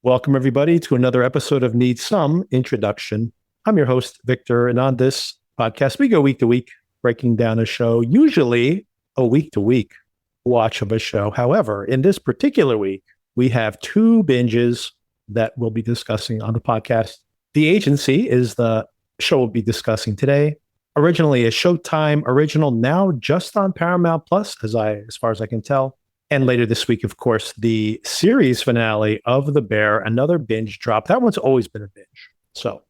Welcome, everybody, to another episode of Need Some Introduction. I'm your host, Victor, and on this podcast, we go week to week, breaking down a show, usually a week to week watch of a show. However, in this particular week, we have two binges that we'll be discussing on the podcast. The Agency is the show we'll be discussing today. Originally a Showtime original, now just on Paramount Plus, as far as I can tell. And later this week, of course, the series finale of The Bear, another binge drop. That one's always been a binge. So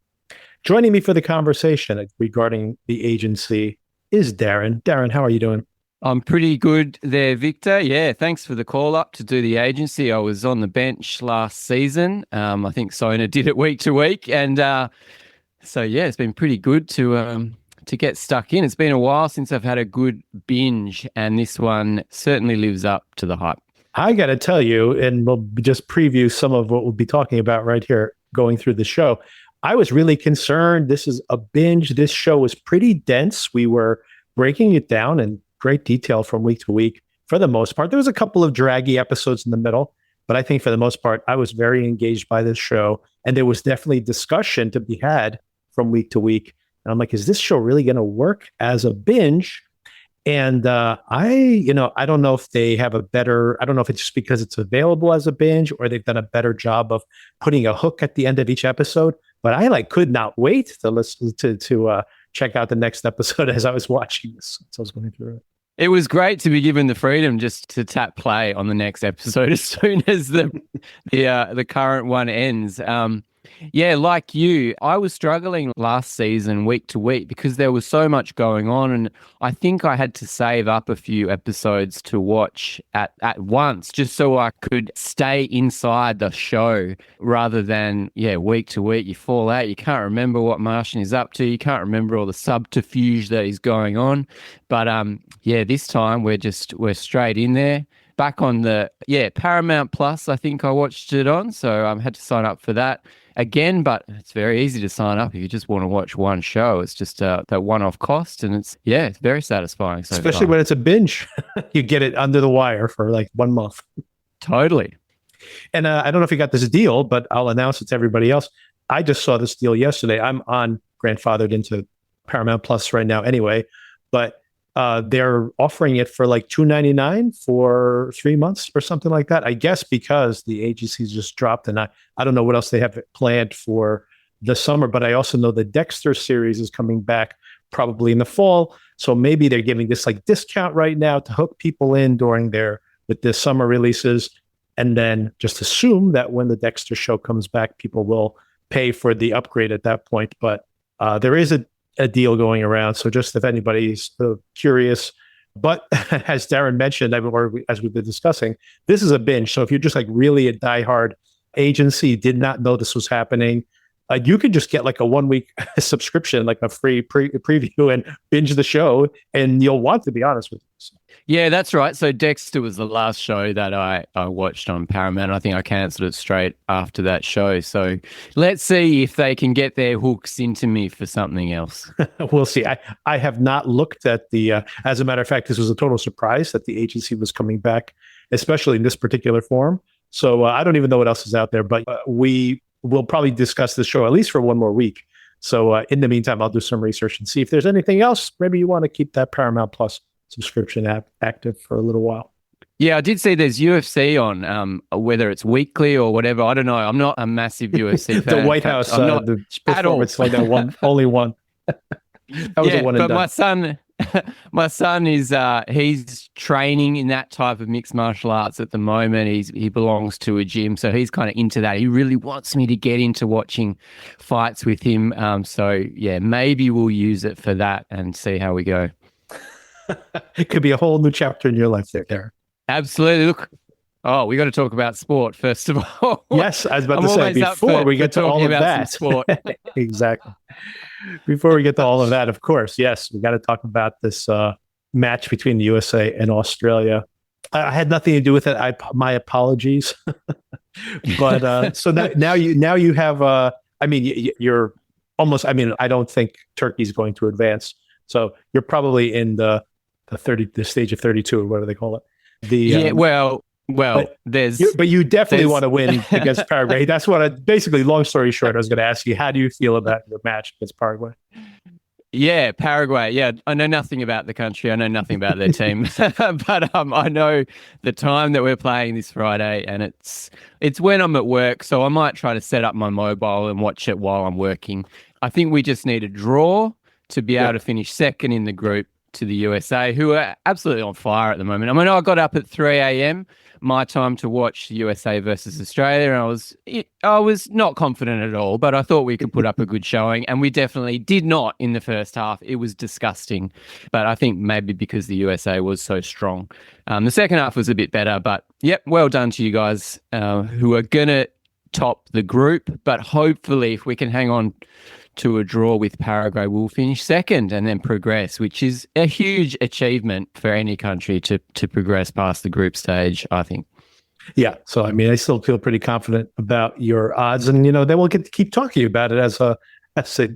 joining me for the conversation regarding The Agency is Darren. Darren, how are you doing? I'm pretty good there, Victor. Yeah, thanks for the call up to do The Agency. I was on the bench last season. I think Sona did it week to week. And so, yeah, it's been pretty good to get stuck in. It's been a while since I've had a good binge, and this one certainly lives up to the hype. I got to tell you, and we'll just preview some of what we'll be talking about right here going through the show. I was really concerned. This is a binge. This show was pretty dense. We were breaking it down in great detail from week to week for the most part. There was a couple of draggy episodes in the middle, but I think for the most part, I was very engaged by this show, and there was definitely discussion to be had from week to week. And I'm like, is this show really going to work as a binge? And I don't know if they have I don't know if it's just because it's available as a binge or they've done a better job of putting a hook at the end of each episode. But I could not wait to listen to check out the next episode as I was watching this. So I was going through it. It was great to be given the freedom just to tap play on the next episode as soon as the current one ends. Yeah, like you, I was struggling last season week to week because there was so much going on, and I think I had to save up a few episodes to watch at once just so I could stay inside the show rather than, week to week you fall out. You can't remember what Martian is up to. You can't remember all the subterfuge that is going on. But this time we're straight in there. Back on the Paramount Plus, I think I watched it on, so I had to sign up for that again, but it's very easy to sign up if you just want to watch one show. It's just that one-off cost, and it's very satisfying. Especially when it's a binge. You get it under the wire for like 1 month. Totally. And I don't know if you got this deal, but I'll announce it to everybody else. I just saw this deal yesterday. I'm grandfathered into Paramount Plus right now anyway, but they're offering it for like $2.99 for 3 months or something like that. I guess because the agency's just dropped, and I don't know what else they have planned for the summer, but I also know the Dexter series is coming back probably in the fall. So maybe they're giving this like discount right now to hook people in with the summer releases. And then just assume that when the Dexter show comes back, people will pay for the upgrade at that point. But there is a deal going around. So just if anybody's curious, but as Darren mentioned, or as we've been discussing, this is a binge. So if you're just like really a diehard Agency, did not know this was happening, you could just get like a 1 week subscription, like a free preview, and binge the show, and you'll want to, be honest with you. So. Yeah, that's right. So Dexter was the last show that I watched on Paramount. I think I cancelled it straight after that show. So let's see if they can get their hooks into me for something else. We'll see. I have not looked at as a matter of fact, this was a total surprise that the Agency was coming back, especially in this particular form. So I don't even know what else is out there, but we will probably discuss this show at least for 1 more week. So in the meantime, I'll do some research and see if there's anything else. Maybe you want to keep that Paramount Plus subscription app active for a little while. Yeah, I did see there's UFC on, whether it's weekly or whatever. I don't know. I'm not a massive UFC fan. The White House, I'm not the performance like that one, only one. That was a one and done. My son is he's training in that type of mixed martial arts at the moment. He belongs to a gym, so he's kind of into that. He really wants me to get into watching fights with him. So yeah, maybe we'll use it for that and see how we go. It could be a whole new chapter in your life there, Darren. Absolutely. Look, we got to talk about sport first of all. Yes, I was about to say, before we get to all of that. Sport. Exactly. Before we get to all of that, of course, yes, we got to talk about this match between the USA and Australia. I had nothing to do with it. My apologies. But so now you have. You're almost. I don't think Turkey's going to advance. So you're probably in the stage of 32, or what do they call it? Well, but you definitely want to win against Paraguay. That's what basically, long story short, I was going to ask you, how do you feel about your match against Paraguay? Yeah, Paraguay. Yeah, I know nothing about the country. I know nothing about their team, but I know the time that we're playing this Friday, and it's when I'm at work. So I might try to set up my mobile and watch it while I'm working. I think we just need a draw to be able to finish second in the group to the USA, who are absolutely on fire at the moment. I mean, I got up at 3 a.m. my time to watch the USA versus Australia, and I was not confident at all, but I thought we could put up a good showing, and we definitely did not in the first half. It was disgusting, but I think maybe because the USA was so strong. The second half was a bit better, but yep, well done to you guys who are going to top the group, but hopefully if we can hang on to a draw with Paraguay, we'll finish second and then progress, which is a huge achievement for any country to progress past the group stage, I think. Yeah. So, I mean, I still feel pretty confident about your odds, and, then we'll get to keep talking about it as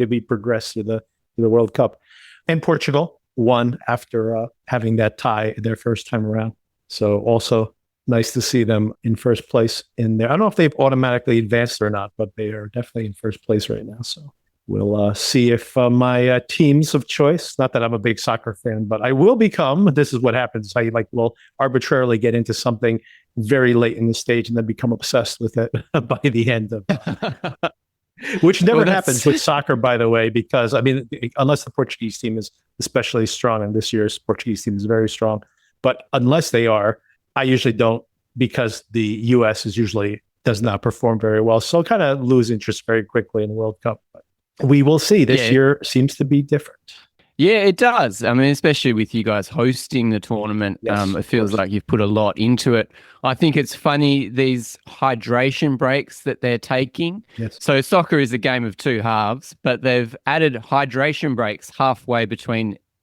we progress through the World Cup. And Portugal won after having that tie their first time around. So also nice to see them in first place in there. I don't know if they've automatically advanced or not, but they are definitely in first place right now. So we'll see if my teams of choice, not that I'm a big soccer fan, but I will become, this is what happens. I will arbitrarily get into something very late in the stage and then become obsessed with it by the end of which never happens with soccer, by the way, because, I mean, unless the Portuguese team is especially strong, and this year's Portuguese team is very strong, but unless they are, I usually don't, because the U.S. does not perform very well. So kind of lose interest very quickly in the World Cup. But we will see. This year seems to be different. Yeah, it does. I mean, especially with you guys hosting the tournament, it feels like you've put a lot into it. I think it's funny, these hydration breaks that they're taking. Yes. So soccer is a game of two halves, but they've added hydration breaks halfway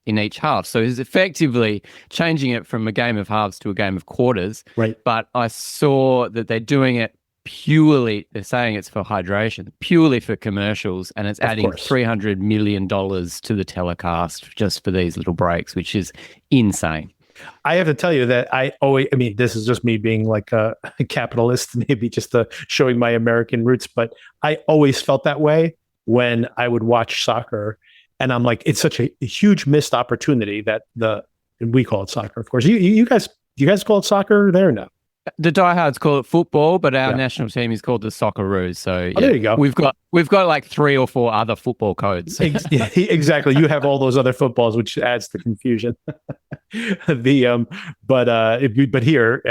in each half. So it's effectively changing it from a game of halves to a game of quarters. Right. But I saw that they're doing it purely, they're saying it's for hydration, purely for commercials, and it's adding $300 million to the telecast just for these little breaks, which is insane. I have to tell you that this is just me being like a capitalist, maybe just showing my American roots, but I always felt that way when I would watch soccer. And I'm like, it's such a huge missed opportunity that we call it soccer, of course. You guys call it soccer there or no? The diehards call it football, but our national team is called the Socceroos. So there you go. We've got like 3 or 4 other football codes. Exactly. You have all those other footballs, which adds to confusion. But here,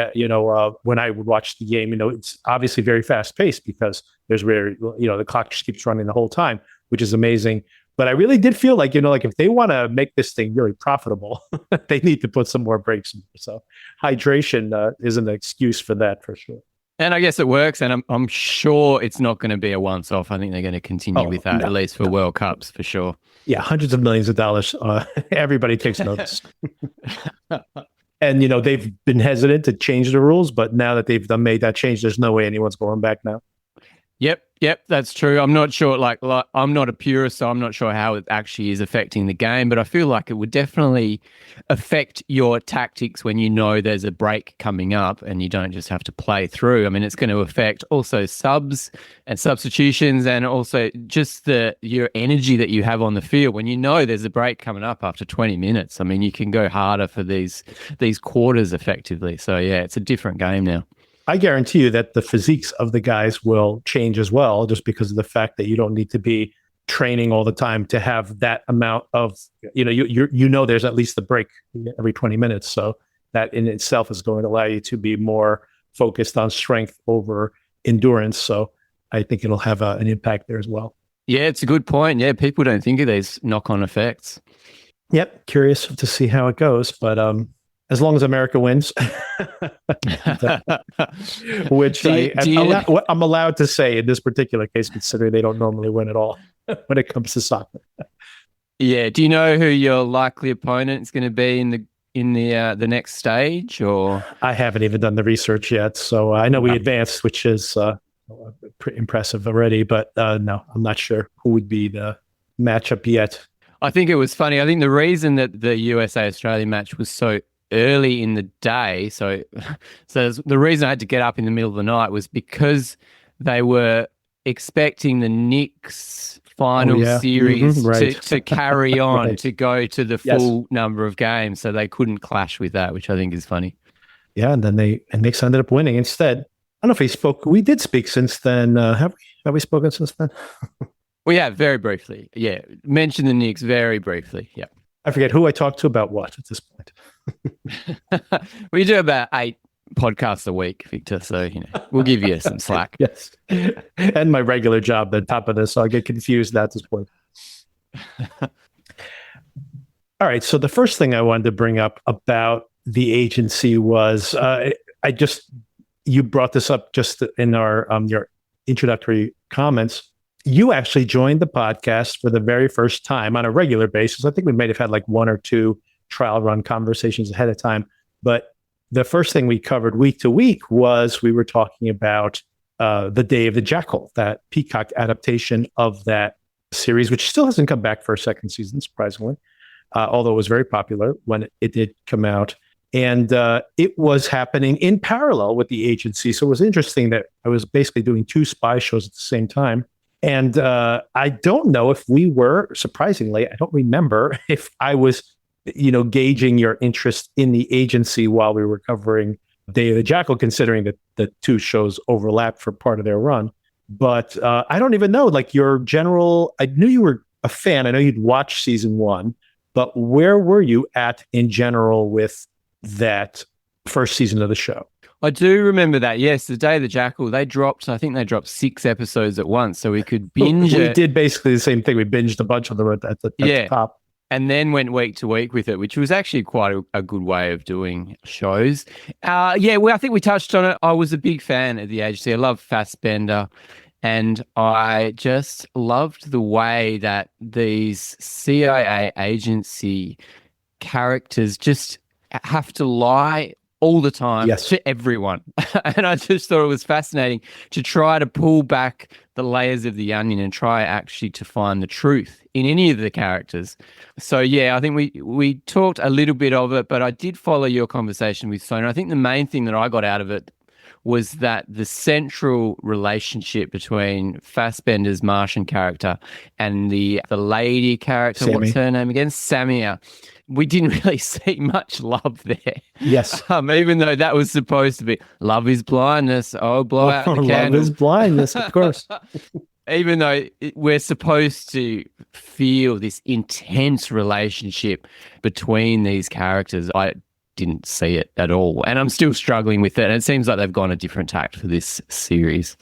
when I would watch the game, it's obviously very fast paced because the clock just keeps running the whole time, which is amazing. But I really did feel like, if they want to make this thing really profitable, they need to put some more breaks in there. So hydration is an excuse for that, for sure. And I guess it works. And I'm sure it's not going to be a once off. I think they're going to continue with that, at least for World Cups, for sure. Yeah, hundreds of millions of dollars. Everybody takes notice. And, they've been hesitant to change the rules, but now that they've made that change, there's no way anyone's going back now. Yep, that's true. I'm not sure, like I'm not a purist, so I'm not sure how it actually is affecting the game, but I feel like it would definitely affect your tactics when there's a break coming up and you don't just have to play through. I mean, it's going to affect also subs and substitutions, and also just your energy that you have on the field when there's a break coming up after 20 minutes. I mean, you can go harder for these quarters effectively. So yeah, it's a different game now. I guarantee you that the physiques of the guys will change as well, just because of the fact that you don't need to be training all the time to have that amount of, there's at least a break every 20 minutes. So that in itself is going to allow you to be more focused on strength over endurance. So I think it'll have an impact there as well. Yeah, it's a good point. Yeah, people don't think of these knock-on effects. Yep. Curious to see how it goes, but as long as America wins, which I'm allowed to say in this particular case, considering they don't normally win at all when it comes to soccer. Yeah. Do you know who your likely opponent is going to be in the next stage? Or I haven't even done the research yet, so I know we advanced, which is pretty impressive already. But no, I'm not sure who would be the matchup yet. I think it was funny. I think the reason that the USA-Australia match was so early in the day. So the reason I had to get up in the middle of the night was because they were expecting the Knicks final series right. to carry on Right. to go to the full number of games. So they couldn't clash with that, which I think is funny. Yeah, and then Knicks ended up winning instead. I don't know if he spoke. We did speak since then. Have we spoken since then? Well, yeah, very briefly. Yeah, mention the Knicks very briefly. Yeah. I forget who I talked to about what at this point. We do about 8 podcasts a week, Victor. So, we'll give you some slack. Yes. And my regular job at the top of this, so I get confused at this point. All right. So the first thing I wanted to bring up about the agency was you brought this up just in our your introductory comments. You actually joined the podcast for the very first time on a regular basis. I think we might have had like 1 or 2 trial run conversations ahead of time. But the first thing we covered week to week was we were talking about The Day of the Jackal, that Peacock adaptation of that series, which still hasn't come back for a second season, surprisingly, although it was very popular when it did come out. And it was happening in parallel with the agency. So it was interesting that I was basically doing 2 spy shows at the same time. And I don't know if we were, surprisingly, I don't remember if I was, gauging your interest in the agency while we were covering Day of the Jackal, considering that the 2 shows overlapped for part of their run. But I don't even know, like your general, I knew you were a fan. I know you'd watched season 1, but where were you at in general with that first season of the show? I do remember that. Yes, The Day of the Jackal, I think they dropped 6 episodes at once, so we could binge We did basically the same thing. We binged a bunch of them at the top. And then went week to week with it, which was actually quite a good way of doing shows. I think we touched on it. I was a big fan of the agency. I love Fassbender. And I just loved the way that these CIA agency characters just have to lie all the time to everyone. And I just thought it was fascinating to try to pull back the layers of the onion and try actually to find the truth in any of the characters. So, I think we talked a little bit of it, but I did follow your conversation with Sonia. I think the main thing that I got out of it was that the central relationship between Fassbender's Martian character and the lady character, Sammy. What's her name again? Samia. We didn't really see much love there. Yes. Even though that was supposed to be love is blindness. Oh, blow out the candle. Love is blindness, of course. Even though we're supposed to feel this intense relationship between these characters, I didn't see it at all. And I'm still struggling with it. And it seems like they've gone a different tact for this series.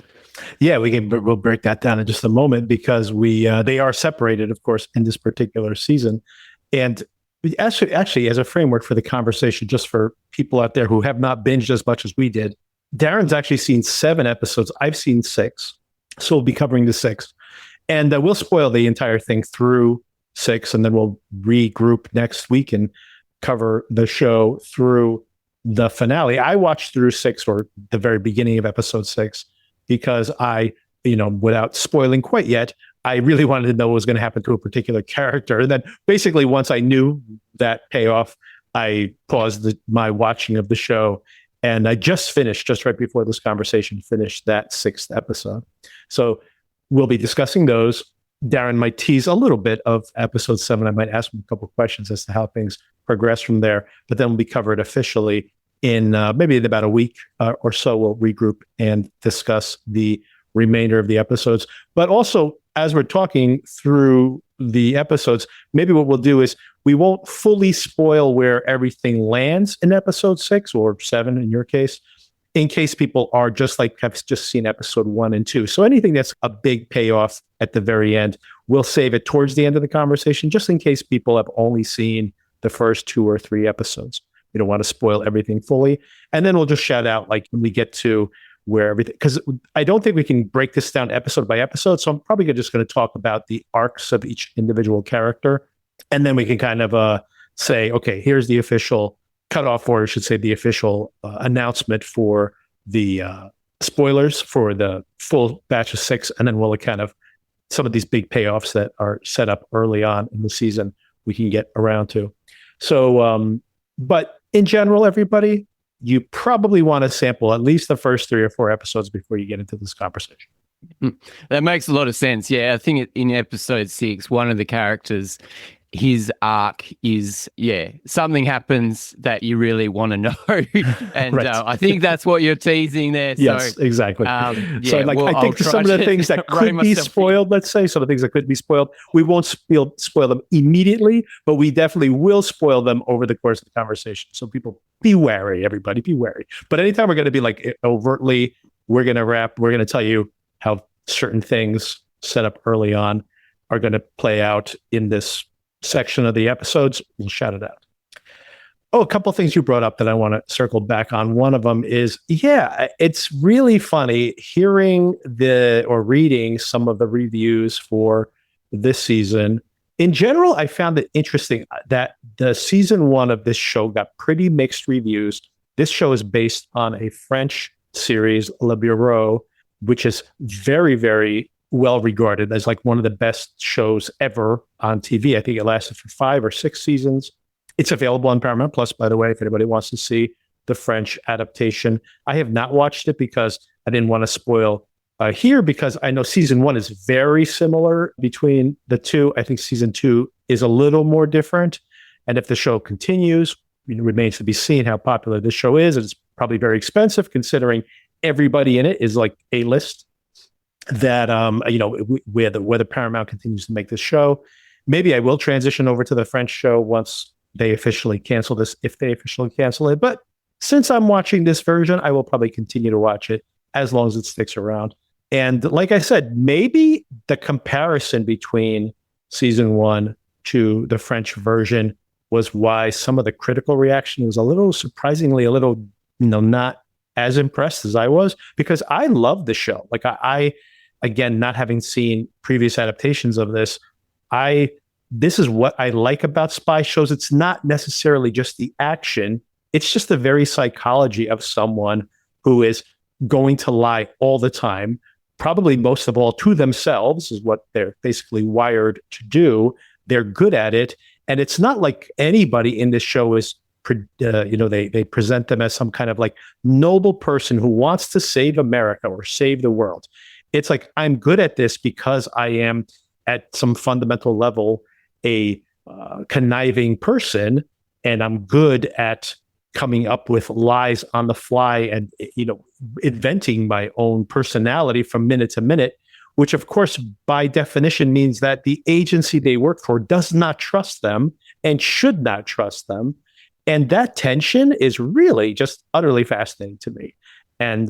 Yeah, we'll break that down in just a moment because they are separated, of course, in this particular season. And actually, as a framework for the conversation, just for people out there who have not binged as much as we did, Darren's actually seen 7 episodes. I've seen 6. So we'll be covering the 6th. And we'll spoil the entire thing through 6, and then we'll regroup next week and cover the show through the finale. I watched through 6, or the very beginning of episode 6, because I, without spoiling quite yet, I really wanted to know what was going to happen to a particular character. And then basically once I knew that payoff, I paused my watching of the show. And I just right before this conversation, finished that 6th episode. So we'll be discussing those. Darren might tease a little bit of episode 7. I might ask him a couple of questions as to how things progress from there. But then we'll be covered officially in maybe in about a week or so. We'll regroup and discuss the remainder of the episodes. But also, as we're talking through the episodes, maybe what we'll do is we won't fully spoil where everything lands in episode 6 or 7 in your case, in case people are have just seen episode 1 and 2. So anything that's a big payoff at the very end, we'll save it towards the end of the conversation, just in case people have only seen the first 2 or 3 episodes. We don't want to spoil everything fully. And then we'll just shout out when we get to where everything, because I don't think we can break this down episode by episode. So I'm probably just going to talk about the arcs of each individual character. And then we can kind of say, okay, here's the official cutoff, or I should say the official announcement for the spoilers for the full batch of 6. And then we'll kind of some of these big payoffs that are set up early on in the season we can get around to. So, but in general, everybody, you probably want to sample at least the first 3 or 4 episodes before you get into this conversation. That makes a lot of sense. Yeah, I think in episode 6, one of the characters, his arc is, something happens that you really want to know. And Right. I think that's what you're teasing there. Yes, So, exactly. So like, well, I think some of the things that could be spoiled, let's say, some of the things that could be spoiled, we won't spoil them immediately, but we definitely will spoil them over the course of the conversation. So people, be wary, everybody, be wary. But anytime we're going to be like overtly, we're going to tell you how certain things set up early on are going to play out in this section of the episodes, we'll shout it out. Oh, a couple of things you brought up that I want to circle back on. One of them is, it's really funny hearing or reading some of the reviews for this season. In general, I found it interesting that the season 1 of this show got pretty mixed reviews. This show is based on a French series, Le Bureau, which is very, very well regarded as like one of the best shows ever on TV. I think it lasted for 5 or 6 seasons. It's available on Paramount Plus, by the way, if anybody wants to see the French adaptation. I have not watched it because I didn't want to spoil here, because I know season 1 is very similar between the two. I think season 2 is a little more different. And if the show continues, it remains to be seen how popular this show is. It's probably very expensive considering everybody in it is like A-list. That whether Paramount continues to make this show, maybe I will transition over to the French show once they officially cancel this, if they officially cancel it. But since I'm watching this version, I will probably continue to watch it as long as it sticks around. And like I said, maybe the comparison between season 1 to the French version was why some of the critical reaction was surprisingly a little not as impressed as I was, because I love the show. Like I again, not having seen previous adaptations of this, this is what I like about spy shows. It's not necessarily just the action. It's just the very psychology of someone who is going to lie all the time, probably most of all to themselves, is what they're basically wired to do. They're good at it. And it's not like anybody in this show is, they present them as some kind of like noble person who wants to save America or save the world. It's like, I'm good at this because I am at some fundamental level a conniving person, and I'm good at coming up with lies on the fly and inventing my own personality from minute to minute, which of course by definition means that the agency they work for does not trust them and should not trust them. And that tension is really just utterly fascinating to me. And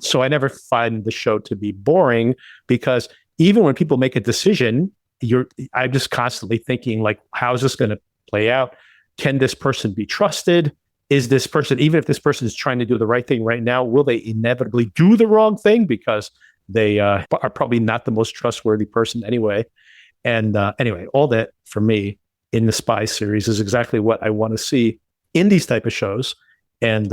so I never find the show to be boring, because even when people make a decision, I'm just constantly thinking, like, how is this going to play out? Can this person be trusted? Is this person, even if this person is trying to do the right thing right now, will they inevitably do the wrong thing because they are probably not the most trustworthy person anyway? And anyway, all that for me in the spy series is exactly what I want to see in these type of shows. And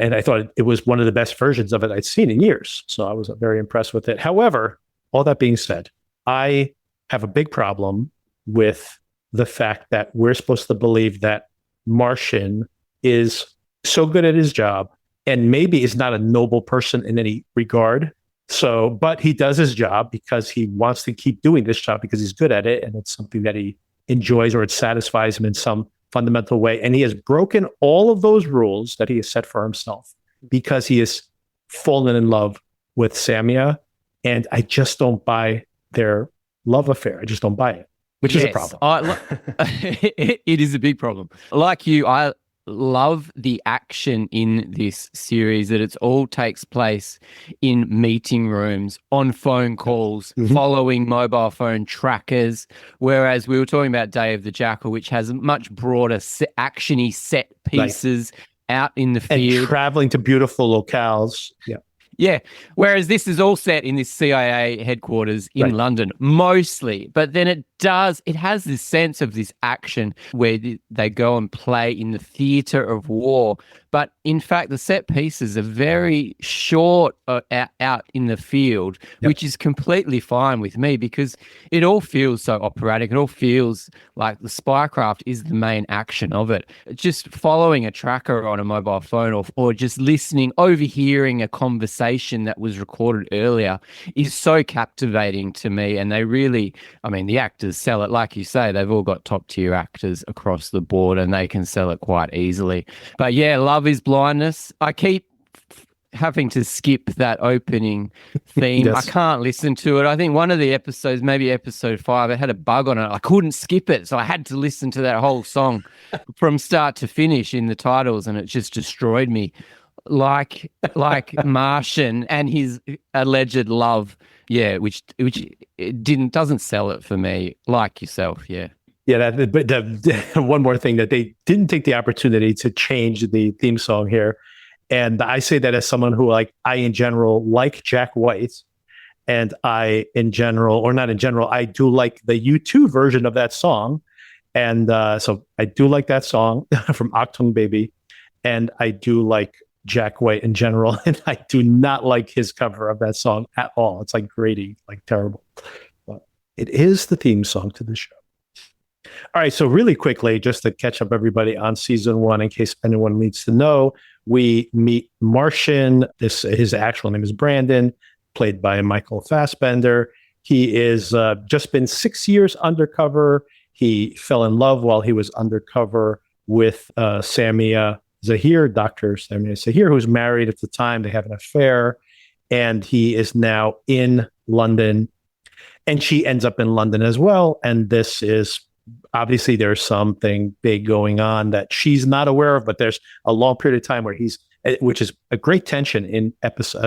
and I thought it was one of the best versions of it I'd seen in years. So I was very impressed with it. However, all that being said, I have a big problem with the fact that we're supposed to believe that Martian is so good at his job and maybe is not a noble person in any regard. So, but he does his job because he wants to keep doing this job because he's good at it. And it's something that he enjoys, or it satisfies him in some fundamental way. And he has broken all of those rules that he has set for himself because he has fallen in love with Samia. And I just don't buy their love affair. I just don't buy it, which is a problem. It is a big problem. Like you, I love the action in this series, that it all takes place in meeting rooms, on phone calls, following mobile phone trackers. Whereas we were talking about Day of the Jackal, which has much broader action-y set pieces out in the field. And traveling to beautiful locales. Yeah. Yeah. Whereas this is all set in this CIA headquarters in Right. London, mostly. But then it has this sense of this action where they go and play in the theater of war. But in fact, the set pieces are very short out in the field, which is completely fine with me because it all feels so operatic. It all feels like the Spycraft is the main action of it. Just following a tracker on a mobile phone or just listening, overhearing a conversation that was recorded earlier is so captivating to me. And they really, I mean, the actors sell it. Like you say, they've all got top tier actors across the board and they can sell it quite easily. But yeah, Love is Blindness. I keep having to skip that opening theme. Yes. I can't listen to it. I think one of the episodes, maybe episode 5, it had a bug on it. I couldn't skip it. So I had to listen to that whole song from start to finish in the titles, and it just destroyed me. Like Martian and his alleged love. Yeah, which it doesn't sell it for me, like yourself. Yeah. Yeah, but one more thing, that they didn't take the opportunity to change the theme song here. And I say that as someone who, I in general like Jack White, and I in general, or not in general, I do like the U2 version of that song. And so I do like that song from Achtung Baby. And I do like Jack White in general. And I do not like his cover of that song at all. It's like grating, like terrible. But it is the theme song to the show. All right, so really quickly, just to catch up everybody on season 1, in case anyone needs to know, we meet Martian. His actual name is Brandon, played by Michael Fassbender. He is just been 6 years undercover. He fell in love while he was undercover with Samia Zahir, Dr. Samia Zahir, who's married at the time. They have an affair, and he is now in London, and she ends up in London as well. And this is obviously, there's something big going on that she's not aware of, but there's a long period of time where which is a great tension in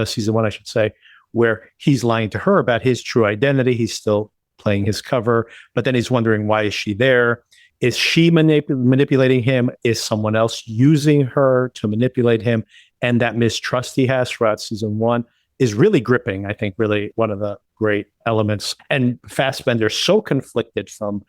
season 1, I should say, where he's lying to her about his true identity. He's still playing his cover, but then he's wondering, why is she there? Is she manipulating him? Is someone else using her to manipulate him? And that mistrust he has throughout season 1 is really gripping. I think really one of the great elements. And Fassbender's so conflicted from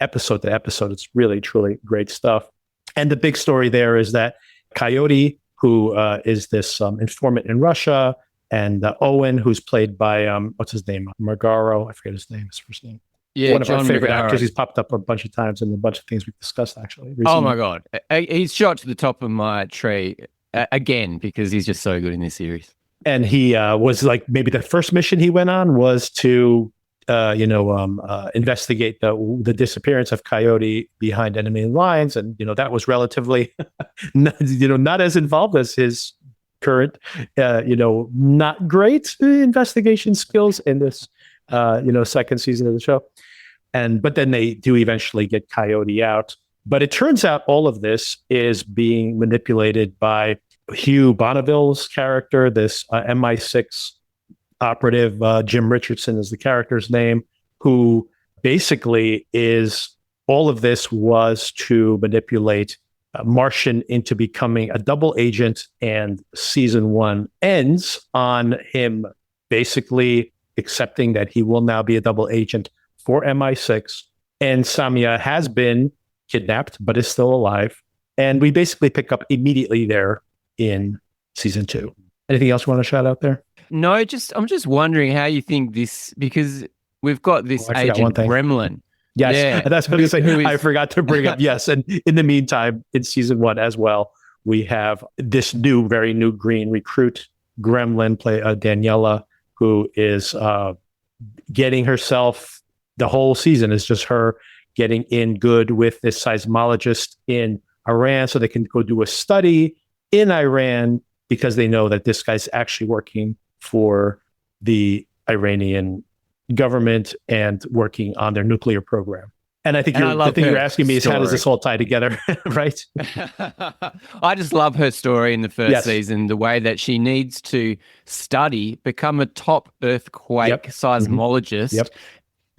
episode to episode. It's really, truly great stuff. And the big story there is that Coyote, who is this informant in Russia, and Owen, who's played by, what's his name? Margaro. I forget his name, his first name. Yeah, one of John our favorite Margaro. actors. He's popped up a bunch of times in a bunch of things we've discussed, actually. Recently. Oh my God. He's shot to the top of my tree again, because he's just so good in this series. And he was maybe the first mission he went on was to investigate the disappearance of Coyote behind enemy lines. And, that was relatively, not as involved as his current, not great investigation skills in this, second season of the show. But then they do eventually get Coyote out. But it turns out all of this is being manipulated by Hugh Bonneville's character, this MI6 operative. Jim Richardson is the character's name, who basically is, all of this was to manipulate Martian into becoming a double agent, and season 1 ends on him basically accepting that he will now be a double agent for MI6. And Samia has been kidnapped, but is still alive. And we basically pick up immediately there in season 2. Anything else you want to shout out there? No, I'm just wondering how you think this, because we've got this agent Gremlin. Yes, yeah. That's what I was saying. I forgot to bring up. Yes, and in the meantime, in season 1 as well, we have this very new green recruit, Gremlin, play Daniela, who is getting herself. The whole season is just her getting in good with this seismologist in Iran, so they can go do a study in Iran, because they know that this guy's actually working for the Iranian government and working on their nuclear program. And I think the thing you're asking me is, how does this all tie together, right? I just love her story in the first season, the way that she needs to study, become a top earthquake seismologist,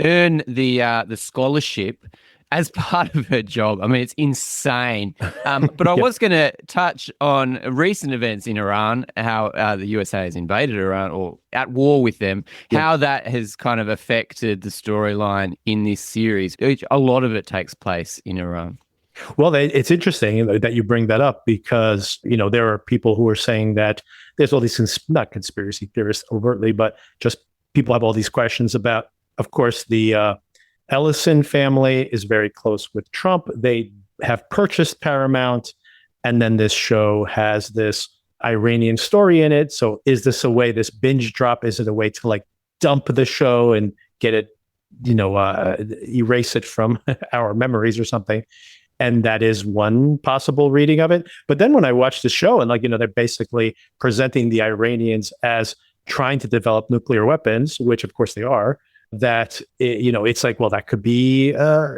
earn the scholarship, as part of her job. I mean, it's insane. But I was going to touch on recent events in Iran, how the USA has invaded Iran or at war with them, how that has kind of affected the storyline in this series. A lot of it takes place in Iran. Well, it's interesting that you bring that up because, there are people who are saying that there's all these, not conspiracy theorists overtly, but just people have all these questions about, of course, the Ellison family is very close with Trump. They have purchased Paramount, and then this show has this Iranian story in it. So is this a way, this binge drop, is it a way to like dump the show and get it, erase it from our memories or something? And that is one possible reading of it. But then when I watched the show and they're basically presenting the Iranians as trying to develop nuclear weapons, which of course they are, that, it's like, well, that could be a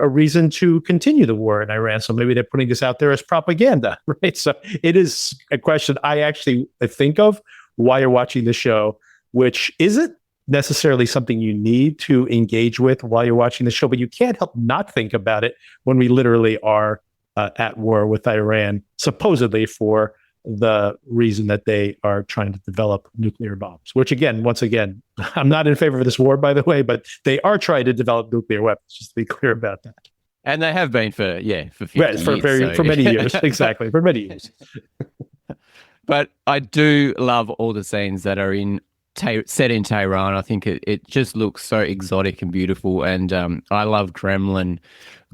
reason to continue the war in Iran. So maybe they're putting this out there as propaganda, right? So it is a question I actually think of while you're watching the show, which isn't necessarily something you need to engage with while you're watching the show, but you can't help not think about it when we literally are at war with Iran, supposedly for the reason that they are trying to develop nuclear bombs, which once again, I'm not in favor of this war, by the way, but they are trying to develop nuclear weapons, just to be clear about that. And they have been for 50 years. For many years, exactly, for many years. But I do love all the scenes that are set in Tehran. I think it just looks so exotic and beautiful, and I love Gremlin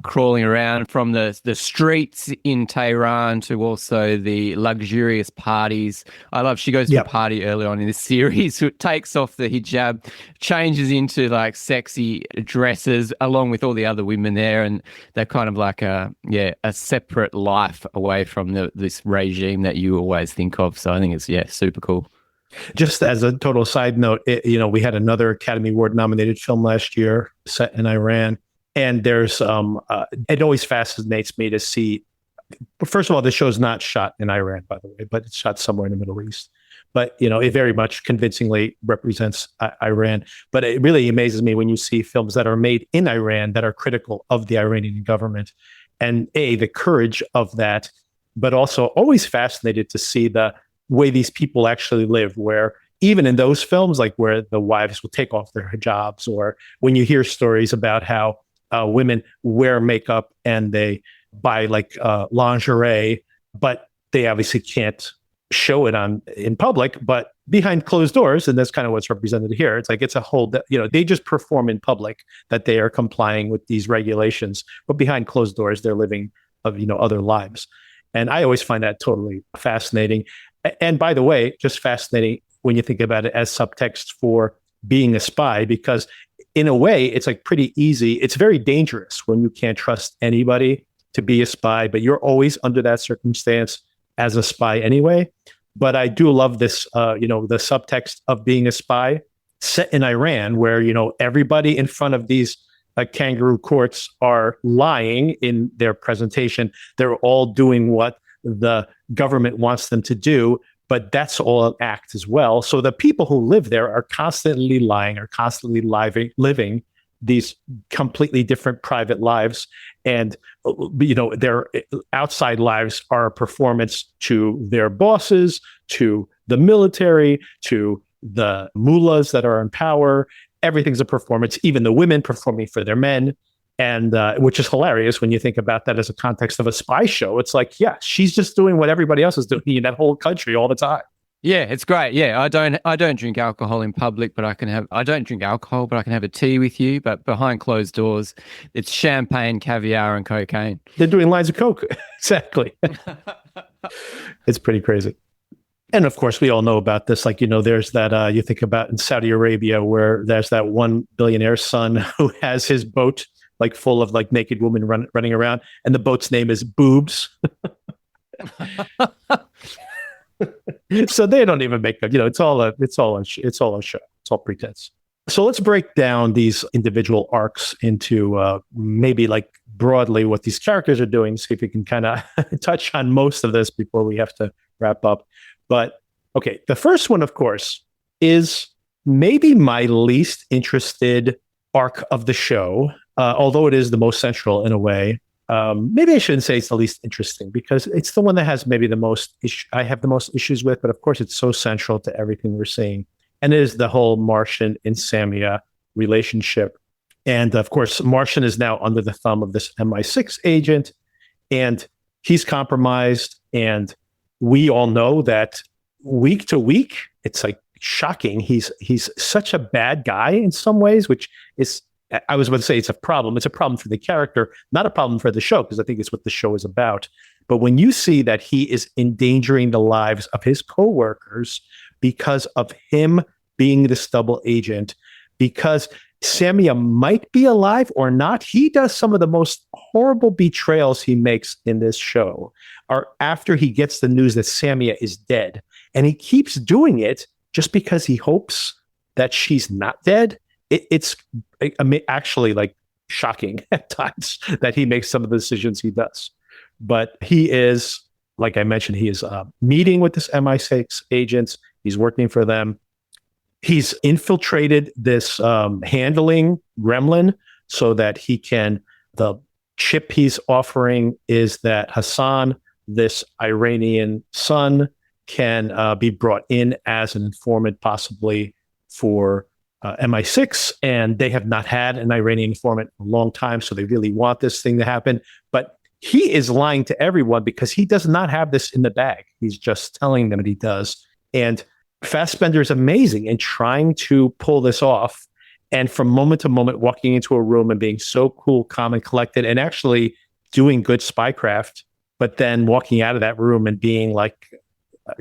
crawling around from the streets in Tehran to also the luxurious parties. She goes to a party early on in the series, takes off the hijab, changes into like sexy dresses along with all the other women there, and they're kind of like a separate life away from this regime that you always think of. So I think it's super cool. Just as a total side note, we had another Academy Award nominated film last year set in Iran. And there's, it always fascinates me to see, first of all, the show's not shot in Iran, by the way, but it's shot somewhere in the Middle East. But, it very much convincingly represents Iran. But it really amazes me when you see films that are made in Iran that are critical of the Iranian government. And the courage of that, but also always fascinated to see the way these people actually live, where even in those films, like where the wives will take off their hijabs, or when you hear stories about how women wear makeup and they buy lingerie, but they obviously can't show it in public, but behind closed doors, and that's kind of what's represented here. It's like it's a whole, they just perform in public that they are complying with these regulations, but behind closed doors, they're living other lives. And I always find that totally fascinating. And by the way, just fascinating when you think about it as subtext for being a spy, because in a way, it's like pretty easy. It's very dangerous when you can't trust anybody to be a spy, but you're always under that circumstance as a spy anyway. But I do love this, the subtext of being a spy set in Iran, where, everybody in front of these kangaroo courts are lying in their presentation. They're all doing what the government wants them to do, but that's all an act as well. So the people who live there are constantly lying, are constantly living these completely different private lives. And, their outside lives are a performance to their bosses, to the military, to the mullahs that are in power. Everything's a performance, even the women performing for their men. And which is hilarious when you think about that as a context of a spy show. It's like, she's just doing what everybody else is doing in that whole country all the time. Yeah, it's great. Yeah, I don't drink alcohol in public, but I don't drink alcohol, but I can have a tea with you. But behind closed doors, it's champagne, caviar, and cocaine. They're doing lines of coke. Exactly. It's pretty crazy. And of course, we all know about this. Like, there's that you think about in Saudi Arabia, where there's that one billionaire's son who has his boat like full of like naked women running around, and the boat's name is Boobs. So they don't even make it. It's all a show. It's all pretense. So let's break down these individual arcs into maybe like broadly what these characters are doing. See if we can kind of touch on most of this before we have to wrap up. But okay, the first one, of course, is maybe my least interested arc of the show. although it is the most central in a way. Maybe I shouldn't say it's the least interesting because it's the one that has maybe the most I have the most issues with, but of course it's so central to everything we're seeing. And it is the whole Martian and Samia relationship. And of course, Martian is now under the thumb of this MI6 agent, and he's compromised. And we all know that week to week, it's like shocking. He's such a bad guy in some ways, which is, I was about to say it's a problem. It's a problem for the character, not a problem for the show, because I think it's what the show is about. But when you see that he is endangering the lives of his coworkers because of him being this double agent, because Samia might be alive or not, he does some of the most horrible betrayals he makes in this show are after he gets the news that Samia is dead. And he keeps doing it just because he hopes that she's not dead. It's actually like shocking at times that he makes some of the decisions he does. But he is, like I mentioned, he is meeting with this MI6 agents. He's working for them. He's infiltrated this handling Gremlin so that he can, the chip he's offering is that Hassan, this Iranian son, can be brought in as an informant possibly for MI6, and they have not had an Iranian informant in a long time, so they really want this thing to happen. But he is lying to everyone because he does not have this in the bag. He's just telling them that he does. And Fassbender is amazing in trying to pull this off. And from moment to moment, walking into a room and being so cool, calm, and collected, and actually doing good spycraft, but then walking out of that room and being like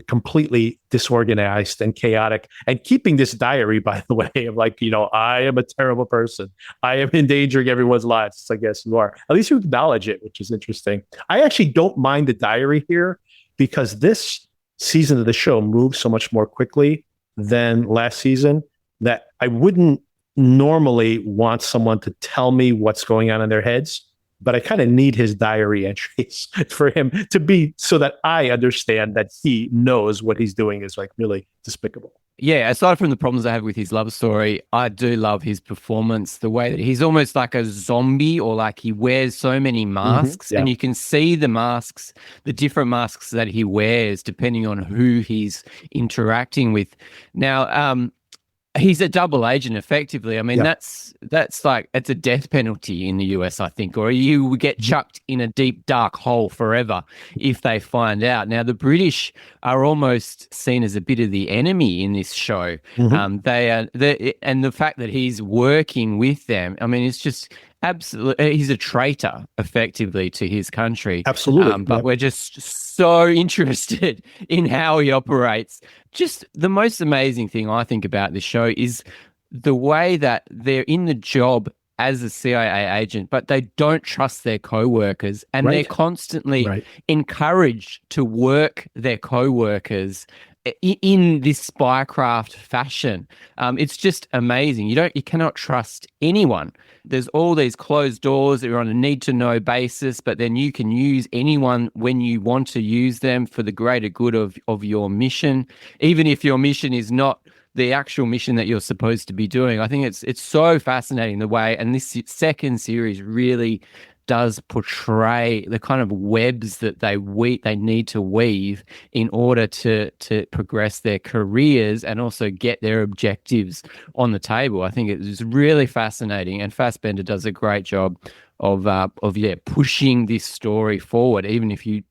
completely disorganized and chaotic, and keeping this diary, by the way, of like, I am a terrible person. I am endangering everyone's lives. I guess you are. At least you acknowledge it, which is interesting. I actually don't mind the diary here because this season of the show moves so much more quickly than last season that I wouldn't normally want someone to tell me what's going on in their heads. But I kind of need his diary entries for him to be so that I understand that he knows what he's doing is like really despicable. Yeah, aside from the problems I have with his love story, I do love his performance, the way that he's almost like a zombie, or like he wears so many masks, and you can see the masks, the different masks that he wears depending on who he's interacting with. Now, he's a double agent, effectively. I mean, that's like, it's a death penalty in the US, I think, or you would get chucked in a deep, dark hole forever if they find out. Now, the British are almost seen as a bit of the enemy in this show. And the fact that he's working with them, I mean, it's just absolutely, he's a traitor, effectively, to his country. Absolutely. But we're just so interested in how he operates. Just the most amazing thing I think about this show is the way that they're in the job as a CIA agent, but they don't trust their co-workers, and they're constantly encouraged to work their co-workers in this Spycraft fashion. It's just amazing. You cannot trust anyone. There's all these closed doors that are on a need-to-know basis, but then you can use anyone when you want to use them for the greater good of your mission, even if your mission is not the actual mission that you're supposed to be doing. I think it's so fascinating the way, and this second series really does portray the kind of webs that they need to weave in order to progress their careers and also get their objectives on the table. I think it's really fascinating, and Fassbender does a great job of pushing this story forward, even if you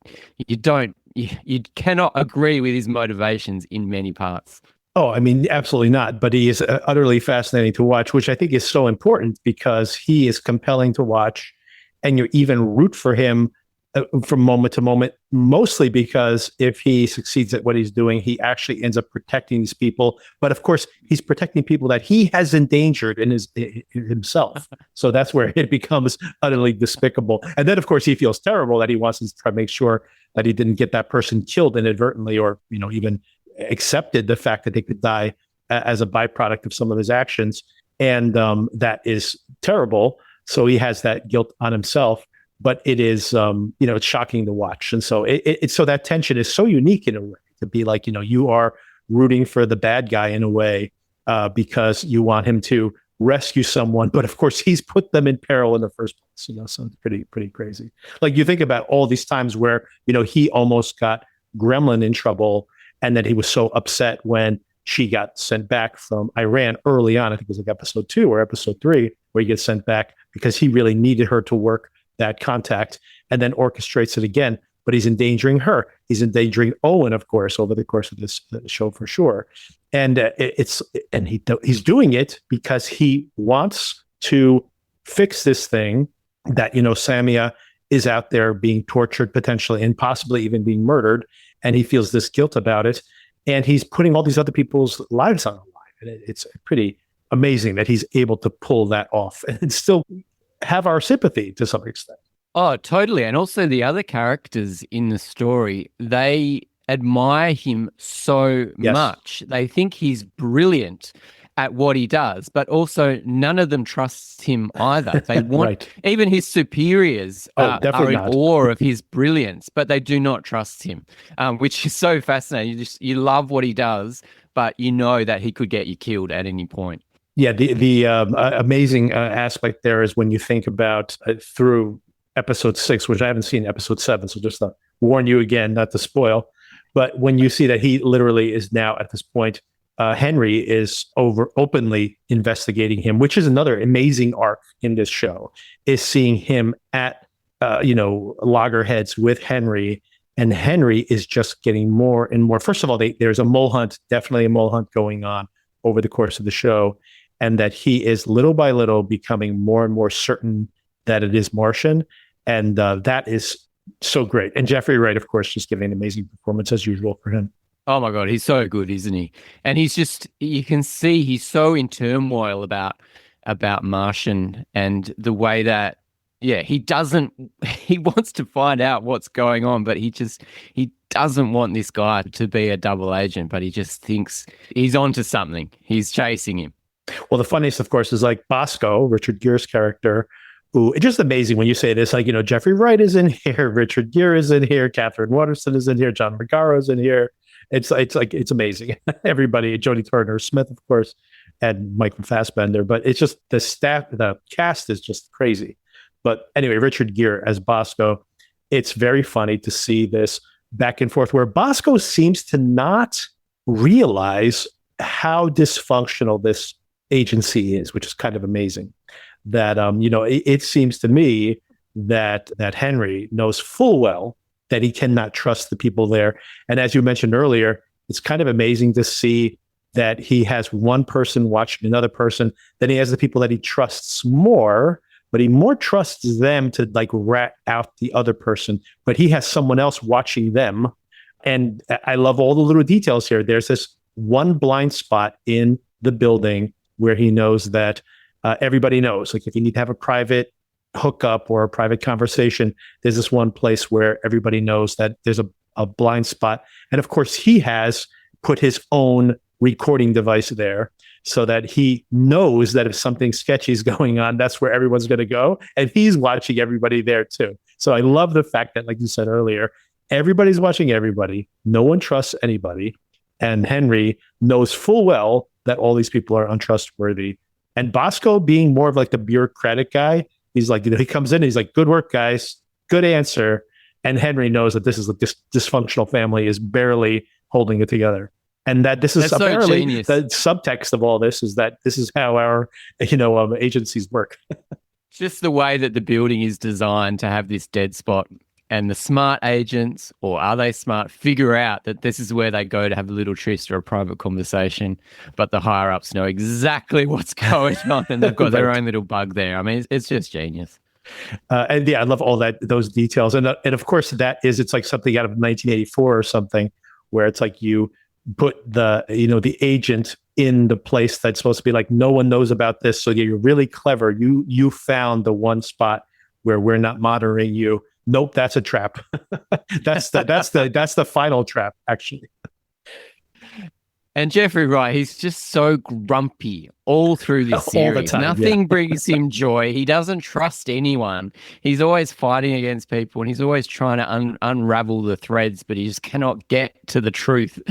cannot agree with his motivations in many parts. Oh, I mean, absolutely not. But he is utterly fascinating to watch, which I think is so important because he is compelling to watch, and you even root for him from moment to moment, mostly because if he succeeds at what he's doing, he actually ends up protecting these people. But of course, he's protecting people that he has endangered in himself. So that's where it becomes utterly despicable. And then, of course, he feels terrible that he wants to try to make sure that he didn't get that person killed inadvertently, or even accepted the fact that they could die as a byproduct of some of his actions. And that is terrible. So he has that guilt on himself, but it is, it's shocking to watch. And so so that tension is so unique in a way, to be like, you are rooting for the bad guy in a way because you want him to rescue someone, but of course he's put them in peril in the first place. So it's pretty crazy. Like you think about all these times where he almost got Gremlin in trouble, and then he was so upset when she got sent back from Iran early on. I think it was like episode 2 or episode 3, where he gets sent back because he really needed her to work that contact, and then orchestrates it again. But he's endangering her. He's endangering Owen, of course, over the course of this show for sure. And he's doing it because he wants to fix this thing that Samia is out there being tortured potentially, and possibly even being murdered, and he feels this guilt about it, and he's putting all these other people's lives on the line. And it's pretty amazing that he's able to pull that off and still have our sympathy to some extent. Oh, totally. And also the other characters in the story, they admire him so much. They think he's brilliant at what he does, but also none of them trusts him either. They want, even his superiors are in awe of his brilliance, but they do not trust him, which is so fascinating. You love what he does, but you know that he could get you killed at any point. Yeah, the amazing aspect there is when you think about through episode 6, which I haven't seen episode 7, so just to warn you again, not to spoil. But when you see that he literally is now at this point, Henry is openly investigating him, which is another amazing arc in this show, is seeing him at loggerheads with Henry, and Henry is just getting more and more. First of all, there's a mole hunt, definitely a mole hunt going on over the course of the show, and that he is little by little becoming more and more certain that it is Martian. And that is so great. And Jeffrey Wright, of course, just giving an amazing performance as usual for him. Oh my God, he's so good, isn't he? And he's just, you can see he's so in turmoil about Martian, and the way that, he wants to find out what's going on, but he doesn't want this guy to be a double agent, but he just thinks he's onto something. He's chasing him. Well, the funniest, of course, is like Bosco, Richard Gere's character, who, it's just amazing when you say this, like, Jeffrey Wright is in here, Richard Gere is in here, Catherine Waterston is in here, John Magaro is in here. It's amazing. Everybody, Jodie Turner-Smith, of course, and Michael Fassbender, but it's just the cast is just crazy. But anyway, Richard Gere as Bosco, it's very funny to see this back and forth where Bosco seems to not realize how dysfunctional this agency is, which is kind of amazing. That it seems to me that Henry knows full well that he cannot trust the people there. And as you mentioned earlier, it's kind of amazing to see that he has one person watching another person, then he has the people that he trusts more, but he more trusts them to like rat out the other person, but he has someone else watching them. And I love all the little details here. There's this one blind spot in the building where he knows that everybody knows, like if you need to have a private hookup or a private conversation, there's this one place where everybody knows that there's a blind spot. And of course, he has put his own recording device there so that he knows that if something sketchy is going on, that's where everyone's going to go. And he's watching everybody there too. So I love the fact that, like you said earlier, everybody's watching everybody. No one trusts anybody. And Henry knows full well that all these people are untrustworthy. And Bosco, being more of like the bureaucratic guy, he's like, he comes in and he's like, good work, guys. Good answer. And Henry knows that this is like this dysfunctional family is barely holding it together. And that this is apparently the subtext of all this is that this is how our, agencies work. Just the way that the building is designed to have this dead spot, and the smart agents, or are they smart, figure out that this is where they go to have a little tryst or a private conversation, but the higher ups know exactly what's going on, and they've got their own little bug there. I mean, it's just genius. And yeah, I love all those details. And of course it's like something out of 1984 or something, where it's like you put the agent in the place that's supposed to be like, no one knows about this. So you're really clever. You found the one spot where we're not monitoring you. Nope, that's a trap. that's the final trap, actually. And Jeffrey Wright, he's just so grumpy all through this series. Nothing brings him joy. He doesn't trust anyone. He's always fighting against people, and he's always trying to unravel the threads, but he just cannot get to the truth.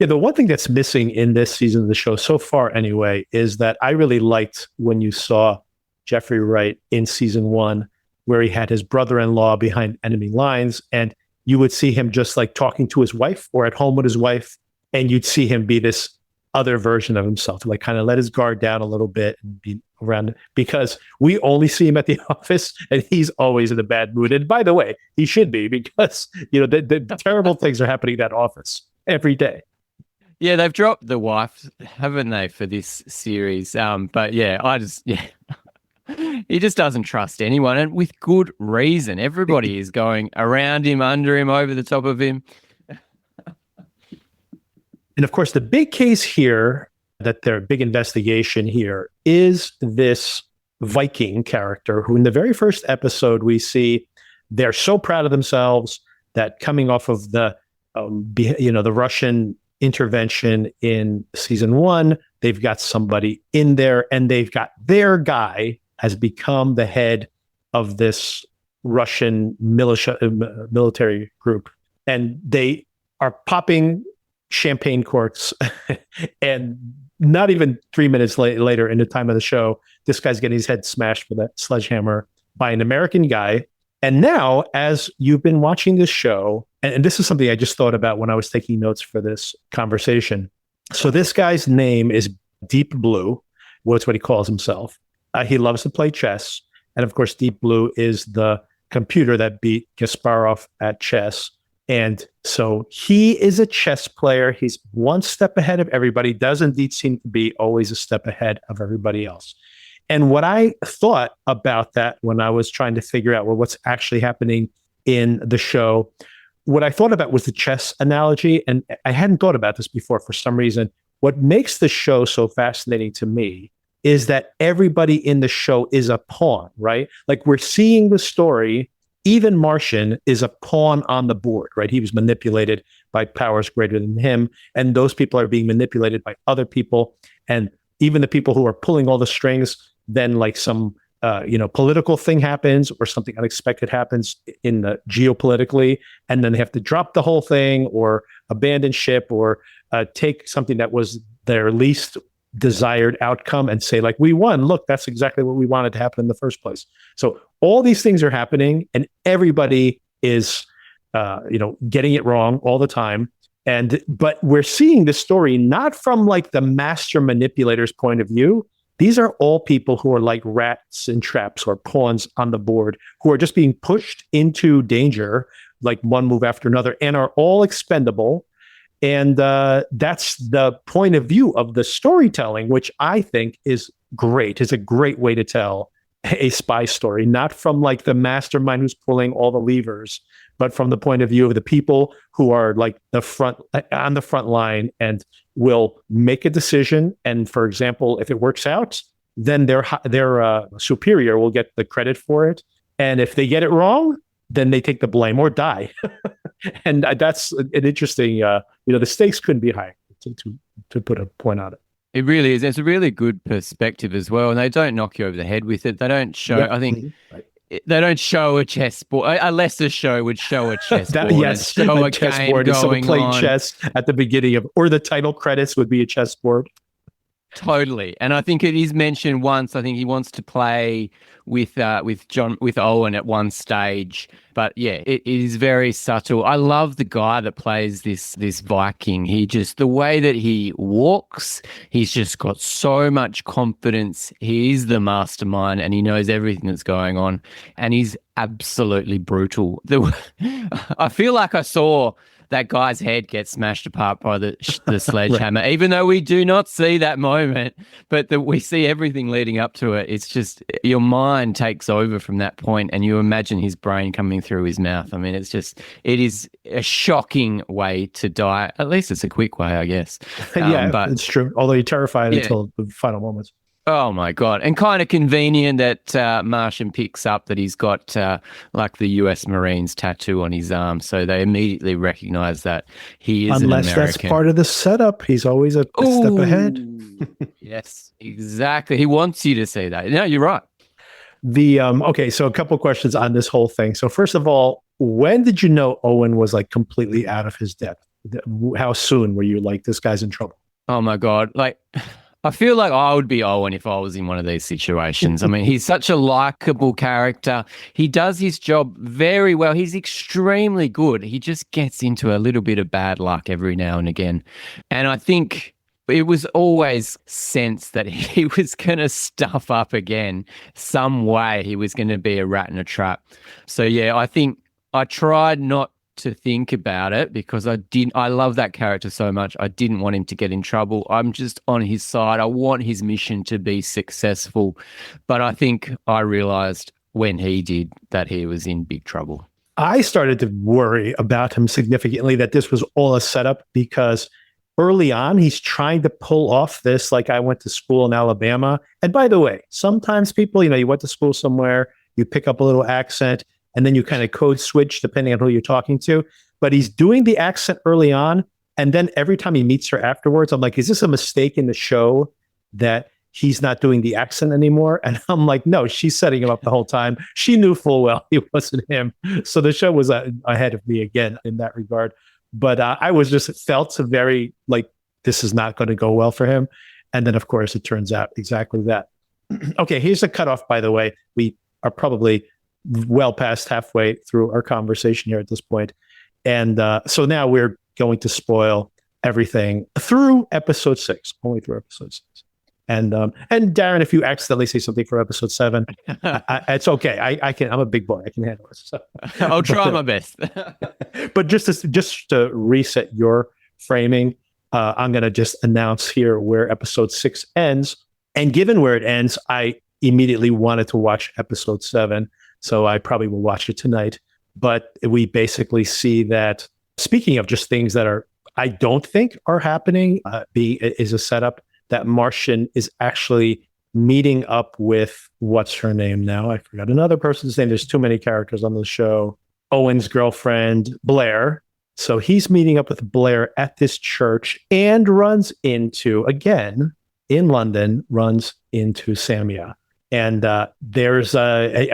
Yeah, the one thing that's missing in this season of the show so far, anyway, is that I really liked when you saw Jeffrey Wright in season 1, where he had his brother-in-law behind enemy lines, and you would see him just like talking to his wife or at home with his wife, and you'd see him be this other version of himself, like kind of let his guard down a little bit and be around, because we only see him at the office and he's always in a bad mood. And by the way, he should be, because the terrible things are happening in that office every day. Yeah, they've dropped the wife, haven't they, for this series? But yeah, he just doesn't trust anyone, and with good reason. Everybody is going around him, under him, over the top of him. And of course, the big case here, that their big investigation here, is this Viking character who in the very first episode we see they're so proud of themselves that coming off of the Russian intervention in season 1, they've got somebody in there, and they've got their guy has become the head of this Russian military group, and they are popping champagne corks and not even 3 minutes later in the time of the show, this guy's getting his head smashed with a sledgehammer by an American guy. And now, as you've been watching this show, and this is something I just thought about when I was taking notes for this conversation. So this guy's name is Deep Blue. What's what he calls himself. He loves to play chess. And of course, Deep Blue is the computer that beat Kasparov at chess. And so he is a chess player. He's one step ahead of everybody, does indeed seem to be always a step ahead of everybody else. And what I thought about that when I was trying to figure out, well, what's actually happening in the show, what I thought about was the chess analogy. And I hadn't thought about this before for some reason. What makes the show so fascinating to me is that everybody in the show is a pawn, right? Like, we're seeing the story. Even Martian is a pawn on the board, right? He was manipulated by powers greater than him. And those people are being manipulated by other people. And even the people who are pulling all the strings, then like some, political thing happens or something unexpected happens in the geopolitically. And then they have to drop the whole thing or abandon ship or take something that was their least desired outcome and say, like, we won. Look, that's exactly what we wanted to happen in the first place. So all these things are happening, and everybody is, getting it wrong all the time. But we're seeing this story not from like the master manipulator's point of view. These are all people who are like rats in traps or pawns on the board, who are just being pushed into danger, like one move after another, and are all expendable. And that's the point of view of the storytelling, which I think is great. It's a great way to tell a spy story, not from like the mastermind who's pulling all the levers, but from the point of view of the people who are like on the front line and will make a decision. And for example, if it works out, then their superior will get the credit for it. And if they get it wrong, then they take the blame or die. And that's an interesting, the stakes couldn't be higher, to put a point on it. It really is. It's a really good perspective as well. And they don't knock you over the head with it. They don't show, I think, they don't show a chessboard. A lesser show would show a chessboard. Yes, show a chessboard is someone playing chess at the beginning of, or the title credits would be a chessboard. Totally. And I think it is mentioned once. I think he wants to play with Owen at one stage. But yeah, it is very subtle. I love the guy that plays this Viking. The way that he walks, he's just got so much confidence. He is the mastermind and he knows everything that's going on. And he's absolutely brutal. I feel like I saw that guy's head gets smashed apart by the sledgehammer, right. Even though we do not see that moment, but we see everything leading up to it. It's just your mind takes over from that point and you imagine his brain coming through his mouth. I mean, it is a shocking way to die. At least it's a quick way, I guess. But it's true. Although you're terrified until the final moments. Oh my God. And kind of convenient that Martian picks up that he's got like the US Marines tattoo on his arm. So they immediately recognize that he is Unless an American. That's part of the setup. He's always a step ahead. Yes, exactly. He wants you to see that. No, you're right. Okay, so a couple of questions on this whole thing. So first of all, when did you know Owen was like completely out of his depth? how soon were you like, this guy's in trouble? Oh my God. Like, I feel like I would be Owen if I was in one of these situations. I mean, he's such a likable character. He does his job very well. He's extremely good. He just gets into a little bit of bad luck every now and again. And I think it was always sensed that he was going to stuff up again some way. He was going to be a rat in a trap. So, yeah, I think I tried not to think about it because I love that character so much. I didn't want him to get in trouble. I'm just on his side. I want his mission to be successful. But I think I realized when he did that he was in big trouble. I started to worry about him significantly, that this was all a setup, because early on, he's trying to pull off this, like, I went to school in Alabama. And by the way, sometimes people, you went to school somewhere, you pick up a little accent, and then you kind of code switch depending on who you're talking to. But he's doing the accent early on. And then every time he meets her afterwards, I'm like, is this a mistake in the show that he's not doing the accent anymore? And I'm like, no, she's setting him up the whole time. She knew full well it wasn't him. So the show was ahead of me again in that regard. But I was just felt very like, this is not going to go well for him. And then, of course, it turns out exactly that. Okay, here's the cutoff, by the way. We are probably well past halfway through our conversation here at this point. And so now we're going to spoil everything through episode 6, only through episode 6. And Darren, if you accidentally say something for episode 7, it's okay. I can. I'm a big boy. I can handle it. So. I'll try my best. But just to reset your framing, I'm going to just announce here where episode 6 ends. And given where it ends, I immediately wanted to watch episode 7. So I probably will watch it tonight. But we basically see that, speaking of just things that I don't think are happening, is a setup that Martian is actually meeting up with, what's her name now? I forgot another person's name. There's too many characters on the show. Owen's girlfriend, Blair. So he's meeting up with Blair at this church and runs into, again, in London, runs into Samia. And I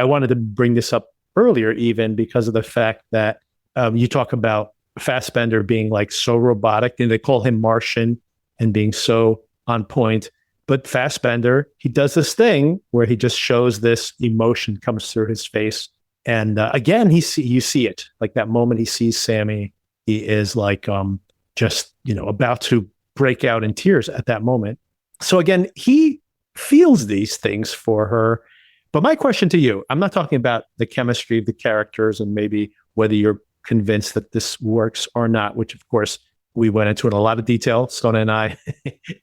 wanted to bring this up earlier, even because of the fact that you talk about Fassbender being like so robotic, and they call him Martian and being so on point. But Fassbender, he does this thing where he just shows this emotion comes through his face. And again, you see it, like that moment he sees Sammy, he is like just, about to break out in tears at that moment. So again, he feels these things for her. But my question to you, I'm not talking about the chemistry of the characters and maybe whether you're convinced that this works or not, which of course we went into in a lot of detail, Sona and I,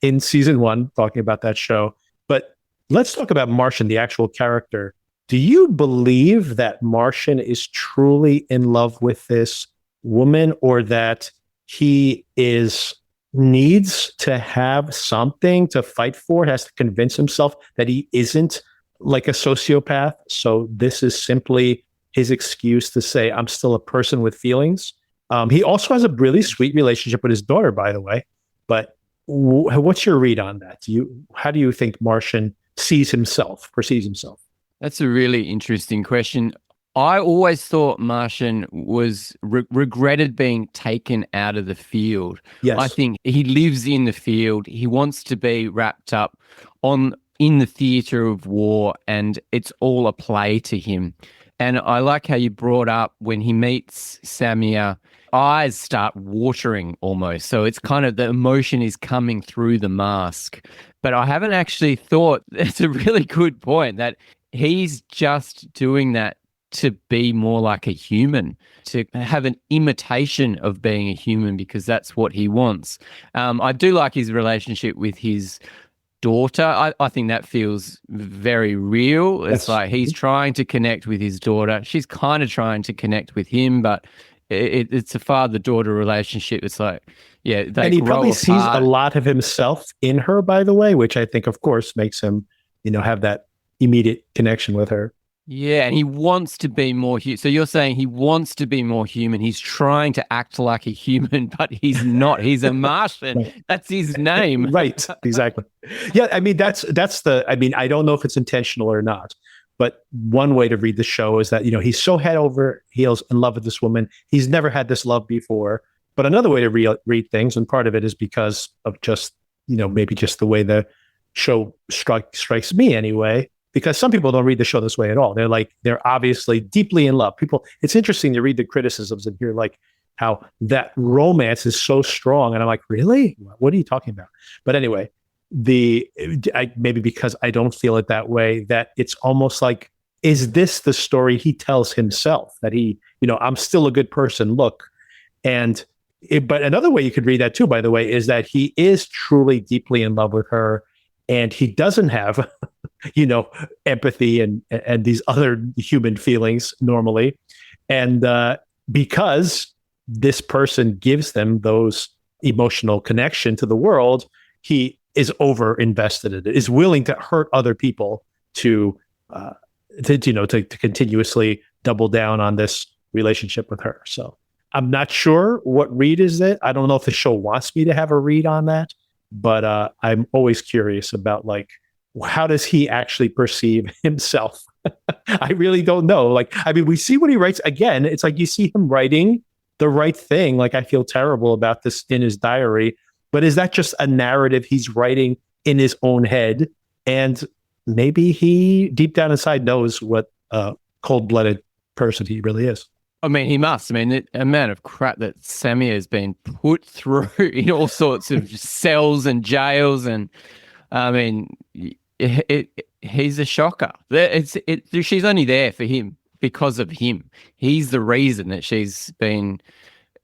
in season 1, talking about that show. But let's talk about Martian, the actual character. Do you believe that Martian is truly in love with this woman, or that he needs to have something to fight for, has to convince himself that he isn't like a sociopath? So this is simply his excuse to say, I'm still a person with feelings. He also has a really sweet relationship with his daughter, by the way. But what's your read on that? How do you think Martian perceives himself? That's a really interesting question. I always thought Martian was regretted being taken out of the field. Yes. I think he lives in the field. He wants to be wrapped up in the theater of war, and it's all a play to him. And I like how you brought up when he meets Samia, eyes start watering almost. So it's kind of the emotion is coming through the mask. But I haven't actually thought, it's a really good point, that he's just doing that to be more like a human, to have an imitation of being a human, because that's what he wants. I do like his relationship with his daughter. I think that feels very real. It's like he's trying to connect with his daughter. She's kind of trying to connect with him, but it's a father-daughter relationship. It's like, yeah. And he probably sees a lot of himself in her, by the way, which I think, of course, makes him, have that immediate connection with her. Yeah, and he wants to be more human. So you're saying he wants to be more human. He's trying to act like a human, but he's not. He's a Martian. Right. That's his name. Right, exactly. Yeah, I mean, that's I don't know if it's intentional or not, but one way to read the show is that, he's so head over heels in love with this woman. He's never had this love before. But another way to read things, and part of it is because of just, maybe just the way the show strikes me anyway, because some people don't read the show this way at all. They're obviously deeply in love. It's interesting to read the criticisms and hear like how that romance is so strong. And I'm like, really? What are you talking about? But anyway, maybe because I don't feel it that way, that it's almost like, is this the story he tells himself that I'm still a good person? Look. But another way you could read that too, by the way, is that he is truly deeply in love with her, and he doesn't have, empathy and these other human feelings normally. And because this person gives them those emotional connection to the world, he is over invested in it, is willing to hurt other people to continuously double down on this relationship with her. So I'm not sure what read is it. I don't know if the show wants me to have a read on that, but I'm always curious about like, how does he actually perceive himself? I really don't know. We see what he writes. Again, it's like you see him writing the right thing. Like, I feel terrible about this in his diary, but is that just a narrative he's writing in his own head? And maybe he deep down inside knows what a cold-blooded person he really is. I mean, he must. I mean, the amount of crap that Samia has been put through in all sorts of cells and jails, and I mean, he's a shocker. She's only there for him because of him. He's the reason that she's been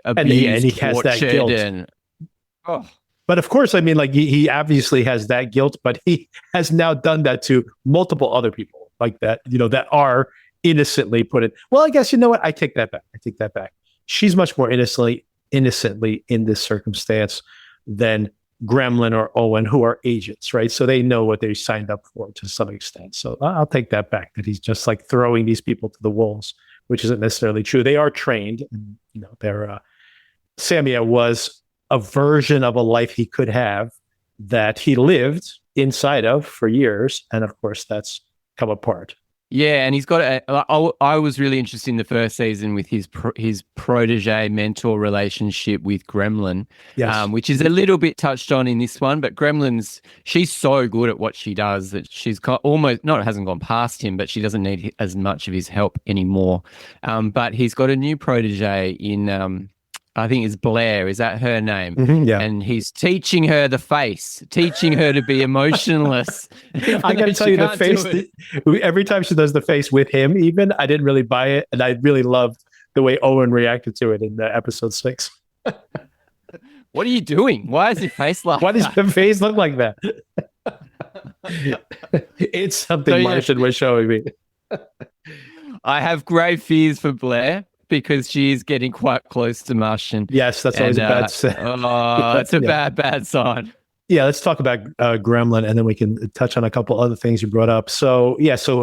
abused, and he has that guilt. But of course, I mean, like he obviously has that guilt, but he has now done that to multiple other people like that, that are innocently put in. Well, I guess, you know what? I take that back. She's much more innocently in this circumstance than Gremlin or Owen, who are agents, right? So they know what they signed up for to some extent. So I'll take that back, that he's just like throwing these people to the wolves, which isn't necessarily true. They are trained, and Samia was a version of a life he could have that he lived inside of for years. And of course, that's come apart. Yeah, and he's got I was really interested in the first season with his protege mentor relationship with Gremlin, yes. Which is a little bit touched on in this one. But she's so good at what she does that she's hasn't gone past him, but she doesn't need as much of his help anymore. But he's got a new protege in I think it's Blair. Is that her name? Mm-hmm, yeah. And he's teaching her the face, teaching her to be emotionless. I got to tell you, the face, every time she does the face with him, even, I didn't really buy it. And I really loved the way Owen reacted to it in episode 6. What are you doing? Why is your face like Why does your face look like that? It's something Martian was showing me. I have grave fears for Blair, because she is getting quite close to Martian. Yes, that's always a bad sign. Oh, it's a bad sign. Yeah, let's talk about Gremlin, and then we can touch on a couple other things you brought up. So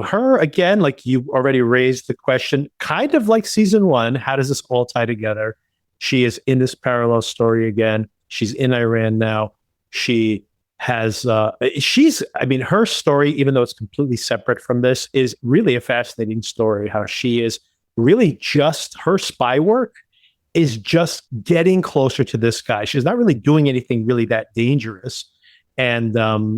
her, again, like you already raised the question, kind of like season 1, how does this all tie together? She is in this parallel story again. She's in Iran now. She has, her story, even though it's completely separate from this, is really a fascinating story, how she is really just, her spy work is just getting closer to this guy. She's not really doing anything really that dangerous. And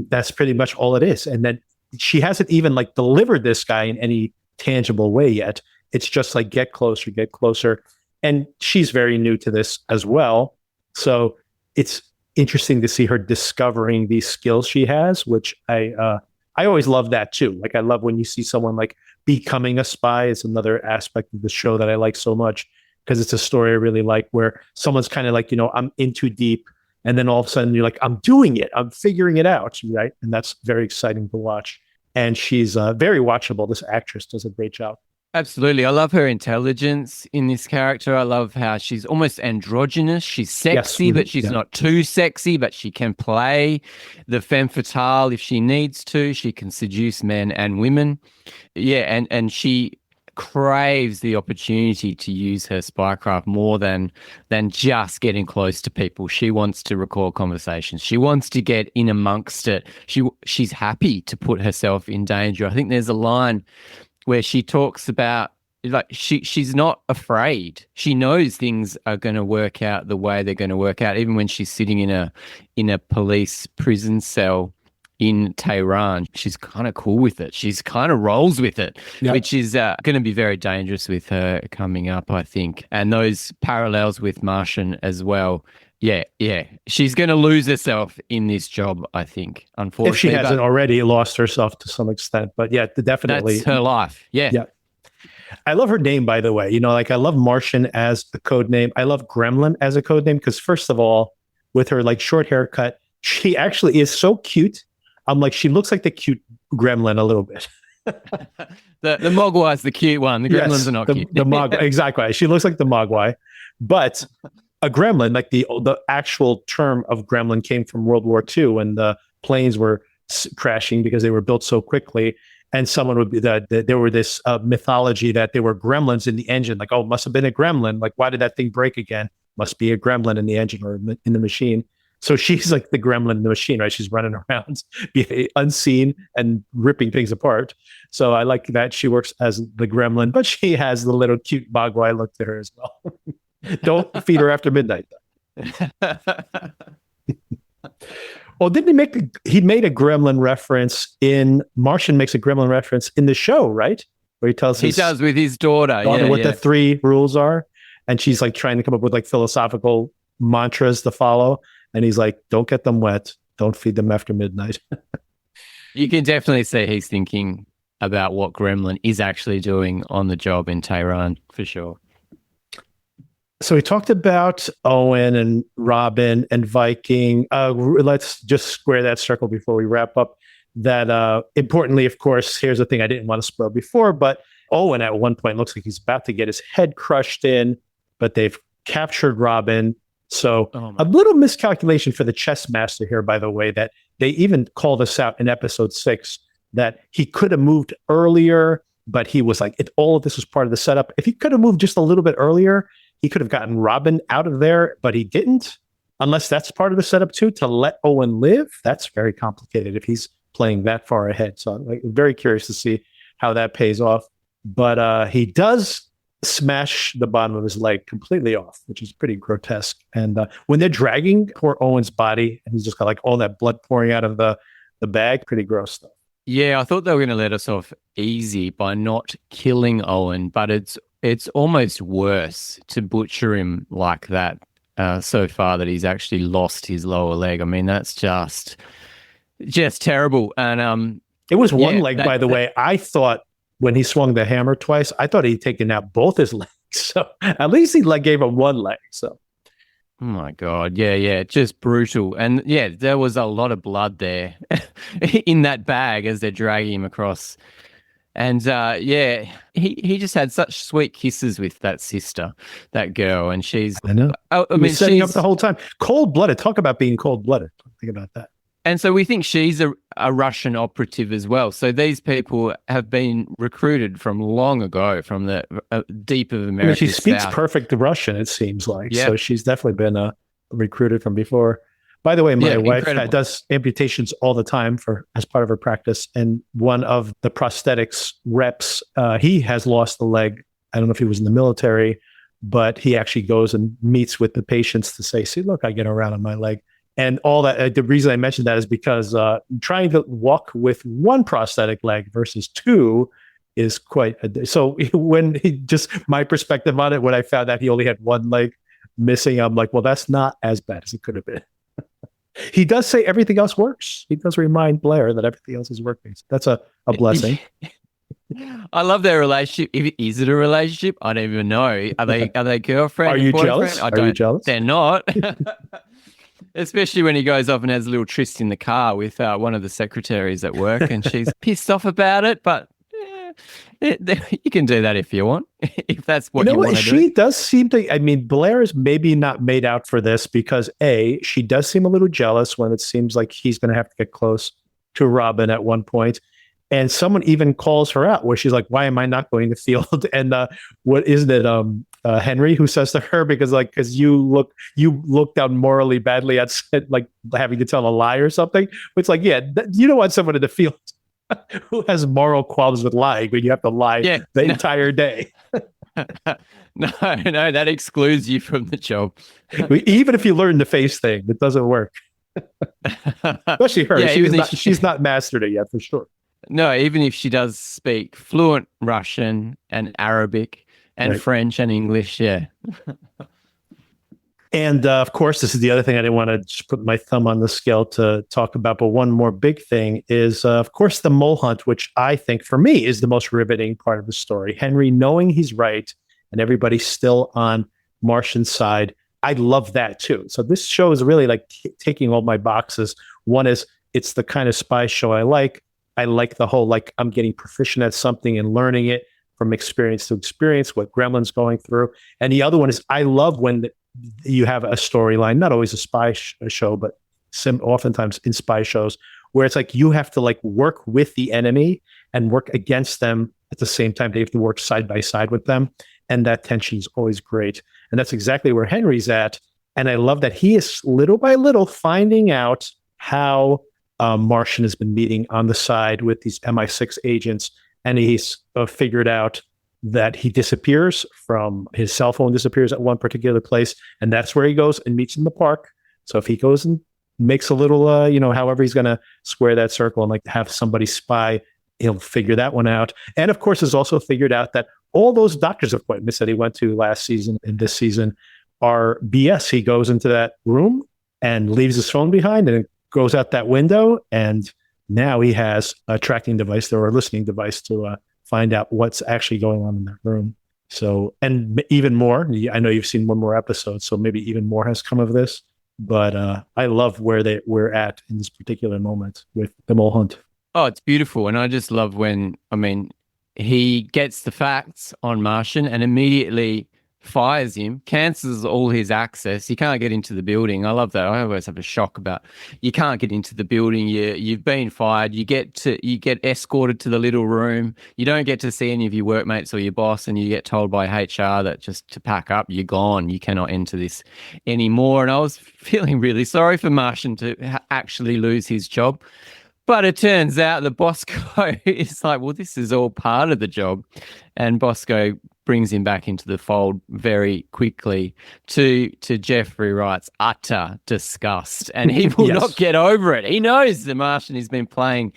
that's pretty much all it is. And then she hasn't even like delivered this guy in any tangible way yet. It's just like, get closer. And she's very new to this as well. So it's interesting to see her discovering these skills she has, which I always love that too. Like, I love when you see someone like becoming a spy. Is another aspect of the show that I like so much, because it's a story I really like, where someone's kind of like, I'm in too deep, and then all of a sudden you're like, I'm doing it, I'm figuring it out, right? And that's very exciting to watch. And she's very watchable. This actress does a great job. Absolutely. I love her intelligence in this character. I love how she's almost androgynous. She's sexy, yes. But she's not too sexy, but she can play the femme fatale if she needs to. She can seduce men and women. Yeah, and she craves the opportunity to use her spycraft more than just getting close to people. She wants to record conversations. She wants to get in amongst it. She's happy to put herself in danger. I think there's a line where she talks about like she's not afraid. She knows things are going to work out the way they're going to work out, even when she's sitting in a police prison cell in Tehran. She's kind of cool with it. She's kind of rolls with it, which is going to be very dangerous with her coming up, I think. And those parallels with Martian as well. Yeah. She's going to lose herself in this job, I think, unfortunately. If she hasn't already lost herself to some extent. But yeah, definitely. That's her life. Yeah. I love her name, by the way. You know, like I love Martian as a code name. I love Gremlin as a code name because, first of all, with her like short haircut, she actually is so cute. I'm like, she looks like the cute Gremlin a little bit. The Mogwai's the cute one. The Gremlins are not cute. The Mogwai, exactly. She looks like the Mogwai, but a Gremlin, like the actual term of Gremlin, came from World War II when the planes were crashing because they were built so quickly. And someone would be there were this mythology that there were gremlins in the engine. Like, oh, must have been a gremlin. Like, why did that thing break again? Must be a gremlin in the engine or in the machine. So she's like the gremlin in the machine, right? She's running around, unseen and ripping things apart. So I like that she works as the gremlin, but she has the little cute Mogwai look to her as well. Don't feed her after midnight, though. Well, didn't he made a gremlin reference in Martian makes a gremlin reference in the show, right? Where he tells he does with his daughter what the 3 rules are. And she's like trying to come up with like philosophical mantras to follow. And he's like, don't get them wet. Don't feed them after midnight. You can definitely see he's thinking about what Gremlin is actually doing on the job in Tehran, for sure. So we talked about Owen and Robin and Viking. Let's just square that circle before we wrap up. That importantly, of course, here's the thing I didn't want to spoil before, but Owen at one point looks like he's about to get his head crushed in, but they've captured Robin. So a little miscalculation for the chess master here, by the way, that they even called us out in episode 6 that he could have moved earlier, but he was like, all of this was part of the setup. If he could have moved just a little bit earlier, he could have gotten Robin out of there, but he didn't, unless that's part of the setup too, to let Owen live. That's very complicated if he's playing that far ahead. So I'm very curious to see how that pays off. But he does smash the bottom of his leg completely off, which is pretty grotesque. And when they're dragging poor Owen's body, and he's just got like all that blood pouring out of the bag, pretty gross stuff. Yeah, I thought they were going to let us off easy by not killing Owen, but it's almost worse to butcher him like that so far that he's actually lost his lower leg. I mean, that's just terrible. And it was one leg, by the way. I thought when he swung the hammer twice, I thought he'd taken out both his legs. So at least he gave him one leg. So. Oh my God. Yeah. Just brutal. And yeah, there was a lot of blood there in that bag as they're dragging him across. And he just had such sweet kisses with that sister, that girl. And she's, I know. I mean, setting up the whole time. Cold-blooded. Talk about being cold-blooded. Think about that. And so we think she's a Russian operative as well. So these people have been recruited from long ago, from the deep of America. I mean, she speaks perfect Russian, it seems like. Yep. So she's definitely been recruited from before. By the way, my wife does amputations all the time as part of her practice. And one of the prosthetics reps, he has lost the leg. I don't know if he was in the military, but he actually goes and meets with the patients to say, see, look, I get around on my leg. And all that, the reason I mentioned that is because trying to walk with one prosthetic leg versus 2 is quite so when my perspective on it, when I found out he only had one leg missing, I'm like, well, that's not as bad as it could have been. He does say everything else works. He does remind Blair that everything else is working. So that's a blessing. I love their relationship. Is it a relationship? I don't even know. Are they girlfriend? Are you jealous? Are you jealous? They're not. Especially when he goes off and has a little tryst in the car with one of the secretaries at work, and she's pissed off about it. But you can do that if you want, if that's what you want to do. She does seem to. I mean, Blair is maybe not made out for this because she does seem a little jealous when it seems like he's going to have to get close to Robin at one point. And someone even calls her out where she's like, why am I not going to field? And what isn't it? Henry who says to her, because you look down morally badly at like having to tell a lie or something. It's like, you don't want someone in the field Who has moral qualms with lying when you have to lie the entire day? No, that excludes you from the job. Even if you learn the face thing, it doesn't work. Especially her. She's not mastered it yet, for sure. No, even if she does speak fluent Russian and Arabic and French and English, yeah. And of course, this is the other thing I didn't want to just put my thumb on the scale to talk about. But one more big thing is, of course, the mole hunt, which I think for me is the most riveting part of the story. Henry knowing he's right and everybody's still on Martian's side. I love that too. So this show is really like taking all my boxes. One is it's the kind of spy show I like. I like the whole, like, I'm getting proficient at something and learning it from experience to experience, what Gremlin's going through. And the other one is I love when you have a storyline, not always a spy show, but oftentimes in spy shows where it's like you have to like work with the enemy and work against them at the same time. They have to work side by side with them. And that tension is always great. And that's exactly where Henry's at. And I love that he is little by little finding out how Martian has been meeting on the side with these MI6 agents. And he's figured out that he disappears from his cell phone, disappears at one particular place. And that's where he goes and meets in the park. So if he goes and makes a little, however he's going to square that circle and like have somebody spy, he'll figure that one out. And of course, has also figured out that all those doctor's appointments that he went to last season and this season are BS. He goes into that room and leaves his phone behind and goes out that window. And now he has a tracking device or a listening device to find out what's actually going on in that room. So, and even more, I know you've seen one more episode, so maybe even more has come of this. But I love where we're at in this particular moment with the mole hunt. Oh, it's beautiful. And I just love when, he gets the facts on Martian and immediately fires him, cancels all his access. He can't get into the building. I love that. I always have a shock about you can't get into the building. You've been fired. You get escorted to the little room. You don't get to see any of your workmates or your boss, and you get told by HR that just to pack up, you're gone. You cannot enter this anymore. And I was feeling really sorry for Martian to actually lose his job. But it turns out that Bosco is like, well, this is all part of the job. And Bosco brings him back into the fold very quickly to Jeffrey Wright's utter disgust. And he will not get over it. He knows the Martian has been playing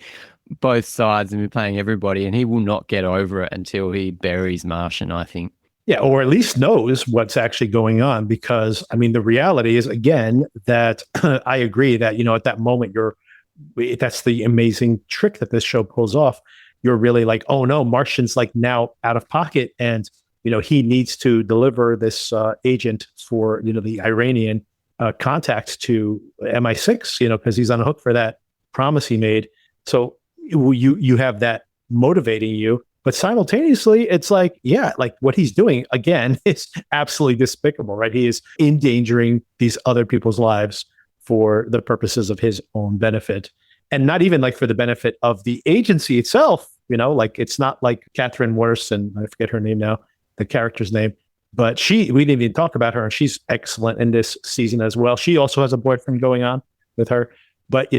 both sides and been playing everybody, and he will not get over it until he buries Martian, I think. Yeah, or at least knows what's actually going on. Because, the reality is, again, that I agree that, at that moment that's the amazing trick that this show pulls off. You're really like, oh no, Martian's like now out of pocket, and he needs to deliver this agent for the Iranian contact to MI6, because he's on the hook for that promise he made. So you have that motivating you, but simultaneously it's like, yeah, like what he's doing again is absolutely despicable, right? He is endangering these other people's lives for the purposes of his own benefit, and not even like for the benefit of the agency itself. Like it's not like Catherine Worse, and I forget her name now, the character's name, but we didn't even talk about her, and she's excellent in this season as well. She also has a boyfriend going on with her, but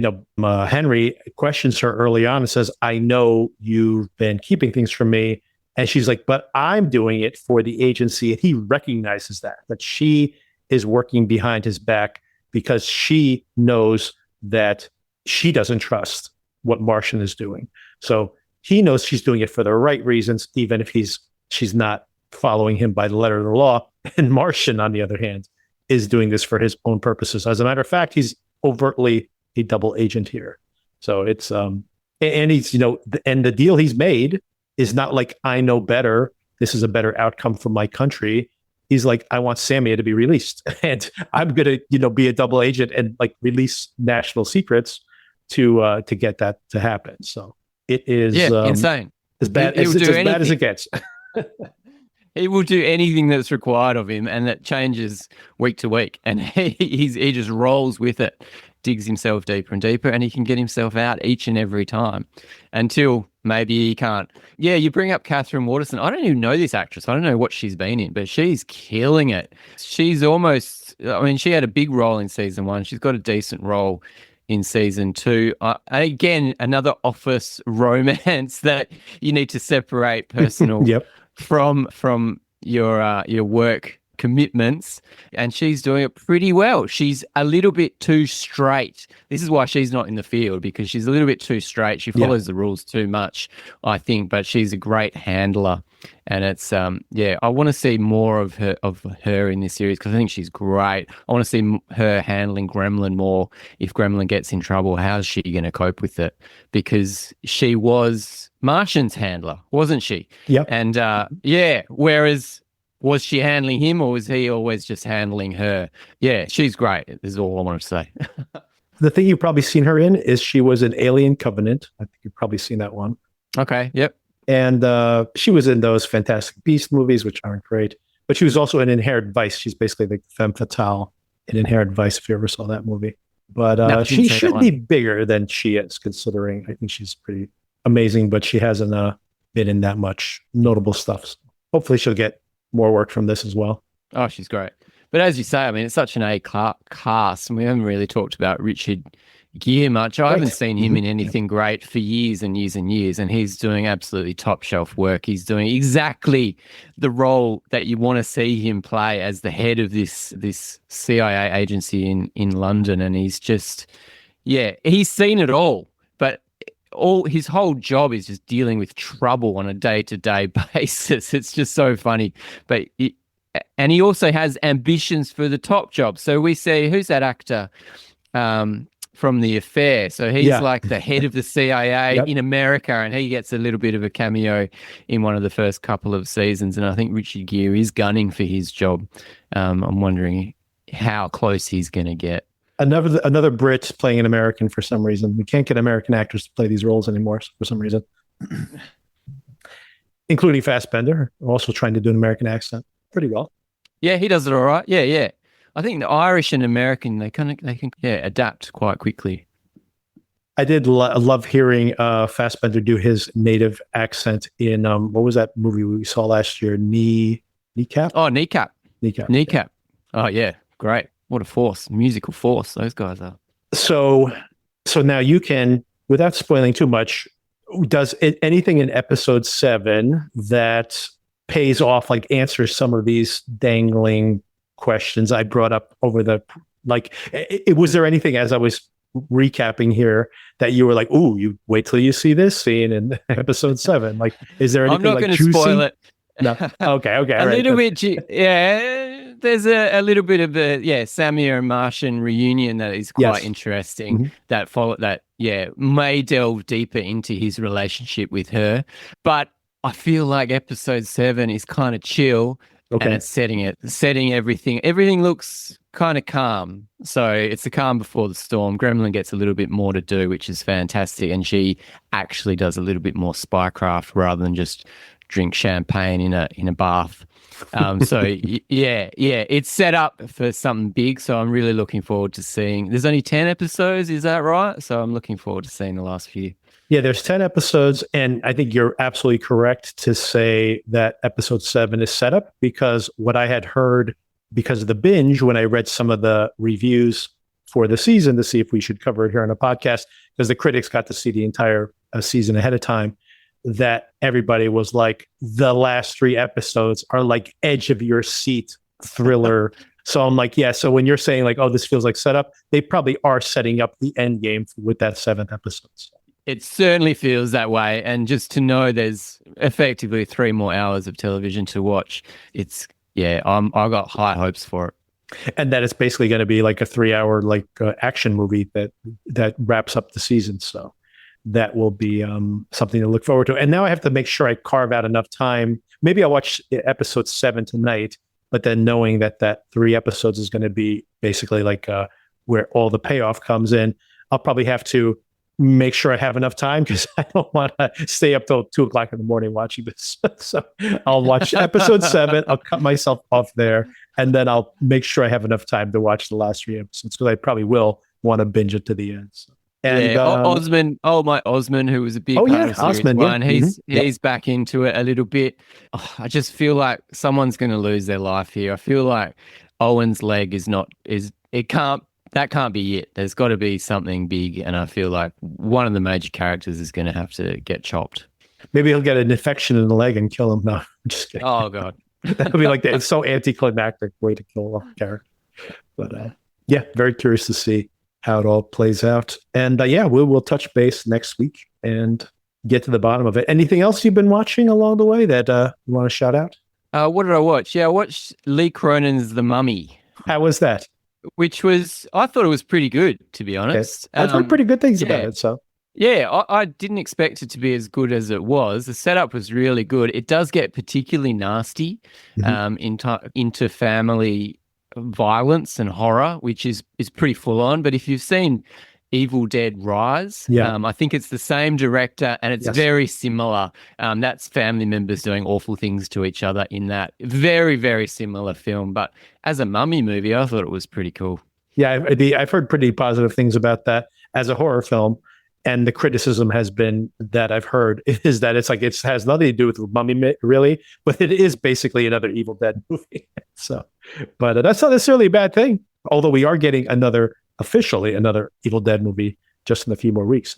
Henry questions her early on and says, I know you've been keeping things from me. And she's like, but I'm doing it for the agency. And he recognizes that she is working behind his back, because she knows that she doesn't trust what Martian is doing. So he knows she's doing it for the right reasons, even if she's not following him by the letter of the law. And Martian, on the other hand, is doing this for his own purposes. As a matter of fact, he's overtly a double agent here. So it's and he's and the deal he's made is not like, I know better, this is a better outcome for my country. He's like, I want Samia to be released, and I'm going to, be a double agent and like release national secrets to get that to happen. So it is insane. As bad as it gets. He will do anything that's required of him, and that changes week to week. And he just rolls with it, digs himself deeper and deeper, and he can get himself out each and every time until maybe he can't. Yeah, you bring up Catherine Waterston. I don't even know this actress. I don't know what she's been in, but she's killing it. She's almost, she had a big role in season one. She's got a decent role in season 2. Again, another office romance that you need to separate personal Yep. from your work commitments, and she's doing it pretty well. She's a little bit too straight. This is why she's not in the field, because she's a little bit too straight. She follows the rules too much, I think, but she's a great handler. And it's I want to see more of her in this series, because I think she's great. I want to see her handling Gremlin more. If Gremlin gets in trouble, how's she going to cope with it? Because she was Martian's handler, wasn't she? Yep. And whereas, was she handling him, or was he always just handling her? Yeah, she's great. Is all I want to say. The thing you've probably seen her in is she was in Alien Covenant. I think you've probably seen that one. Okay. Yep. And she was in those Fantastic Beasts movies, which aren't great. But she was also in Inherent Vice. She's basically the femme fatale in Inherent Vice, if you ever saw that movie. But she should be bigger than she is, considering I think she's pretty amazing, but she hasn't been in that much notable stuff. So hopefully she'll get more work from this as well. Oh, she's great. But as you say, I mean, it's such an A cast, and we haven't really talked about Richard Gere much. I haven't seen him in anything great for years and years and years, and he's doing absolutely top shelf work. He's doing exactly the role that you want to see him play as the head of this CIA agency in London, and he's just, he's seen it all. But his whole job is just dealing with trouble on a day-to-day basis. It's just so funny. But and he also has ambitions for the top job. So we see, who's that actor from The Affair? So he's like the head of the CIA in America, and he gets a little bit of a cameo in one of the first couple of seasons. And I think Richard Gere is gunning for his job. I'm wondering how close he's going to get. Another Brit playing an American for some reason. We can't get American actors to play these roles anymore for some reason, including Fassbender, also trying to do an American accent pretty well. Yeah, he does it all right. Yeah. I think the Irish and American, they can adapt quite quickly. I did love hearing Fassbender do his native accent in what was that movie we saw last year? Kneecap. Oh, Kneecap. Kneecap. Oh yeah, great. What a force, musical force those guys are. So now you can, without spoiling too much, does anything in episode 7 that pays off, like answers some of these dangling questions I brought up over was there anything as I was recapping here that you were like, ooh, you wait till you see this scene in episode 7? Like, is there anything I'm not going to spoil it. No. Okay. A little bit, there's a little bit of the Samia and Martian reunion that is quite interesting. That may delve deeper into his relationship with her, but I feel like episode 7 is kind of chill, and it's setting everything. Everything looks kind of calm, so it's the calm before the storm. Gremlin gets a little bit more to do, which is fantastic, and she actually does a little bit more spycraft rather than just drink champagne in a bath. So it's set up for something big. So I'm really looking forward to seeing. There's only 10 episodes, is that right? So I'm looking forward to seeing the last few. Yeah, there's 10 episodes, and I think you're absolutely correct to say that episode 7 is set up, because what I had heard, because of the binge, when I read some of the reviews for the season to see if we should cover it here on a podcast, because the critics got to see the entire season ahead of time, that everybody was like, the last 3 episodes are like edge of your seat thriller. So I'm like, so when you're saying like, oh, this feels like setup, they probably are setting up the end game with that 7th episode. It certainly feels that way. And just to know there's effectively 3 more hours of television to watch, I got high hopes for it. And that it's basically going to be like a 3-hour action movie that wraps up the season. So that will be something to look forward to. And now I have to make sure I carve out enough time. Maybe I'll watch episode 7 tonight, but then knowing that 3 episodes is going to be basically like where all the payoff comes in, I'll probably have to make sure I have enough time, because I don't want to stay up till 2:00 in the morning watching this. So I'll watch episode 7. I'll cut myself off there, and then I'll make sure I have enough time to watch the last 3 episodes, because I probably will want to binge it to the end. So. And Osman, my Osman, who was a big part of series Osman, 1, he's back into it a little bit. I just feel like someone's going to lose their life here. I feel like Owen's leg they that can't be it. There's got to be something big, and I feel like one of the major characters is going to have to get chopped. Maybe he'll get an infection in the leg and kill him. No, I'm just kidding. Oh God, that would be like it's so anticlimactic way to kill a character. But yeah, very curious to see how it all plays out. And yeah, we'll touch base next week and get to the bottom of it. Anything else you've been watching along the way that you want to shout out? what did I watch? Yeah, I watched Lee Cronin's The Mummy. How was that? Which I thought it was pretty good, to be honest. I've heard pretty good things about it. So yeah, I didn't expect it to be as good as it was. The setup was really good. It does get particularly nasty into family violence and horror, which is pretty full on. But if you've seen Evil Dead Rise, I think it's the same director, and it's very similar. That's family members doing awful things to each other in that very, very similar film. But as a mummy movie, I thought it was pretty cool. Yeah, I've heard pretty positive things about that as a horror film. And the criticism has been that I've heard is that it's like it has nothing to do with the mummy, really, but it is basically another Evil Dead movie. So, but that's not necessarily a bad thing. Although we are getting officially another Evil Dead movie just in a few more weeks.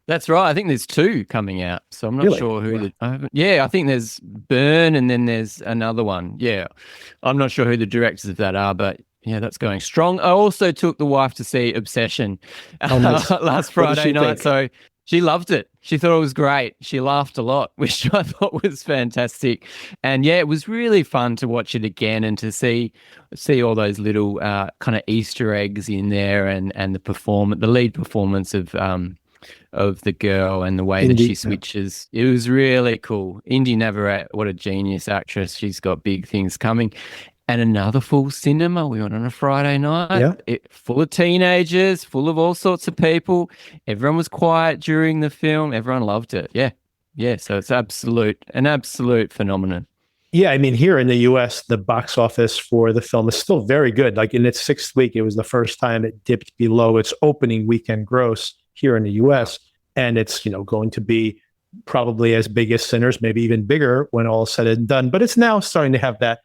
That's right. I think there's 2 coming out, so I'm not sure who. I think there's Burn, and then there's another one. Yeah, I'm not sure who the directors of that are, but yeah, that's going strong. I also took the wife to see Obsession last Friday night, so she loved it. She thought it was great. She laughed a lot, which I thought was fantastic. And yeah, it was really fun to watch it again and to see all those little kind of Easter eggs in there, and the lead performance of the girl and the way that she switches. It was really cool. Indy Navarrete, what a genius actress. She's got big things coming. And another full cinema. We went on a Friday night, full of teenagers, full of all sorts of people. Everyone was quiet during the film. Everyone loved it. Yeah. So it's an absolute phenomenon. Yeah, I mean, here in the U.S., the box office for the film is still very good. Like in its 6th week, it was the first time it dipped below its opening weekend gross here in the U.S. And it's, going to be probably as big as Sinners, maybe even bigger when all is said and done. But it's now starting to have that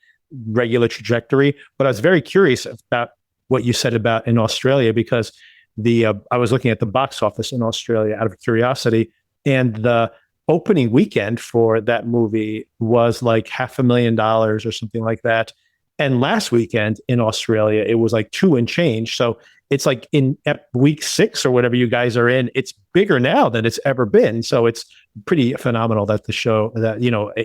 regular trajectory. But I was very curious about what you said about in Australia, because I was looking at the box office in Australia out of curiosity, and the opening weekend for that movie was like $500,000 or something like that. And last weekend in Australia, it was like 2 and change. So it's like in week 6 or whatever you guys are in, it's bigger now than it's ever been. So it's pretty phenomenal that the show that,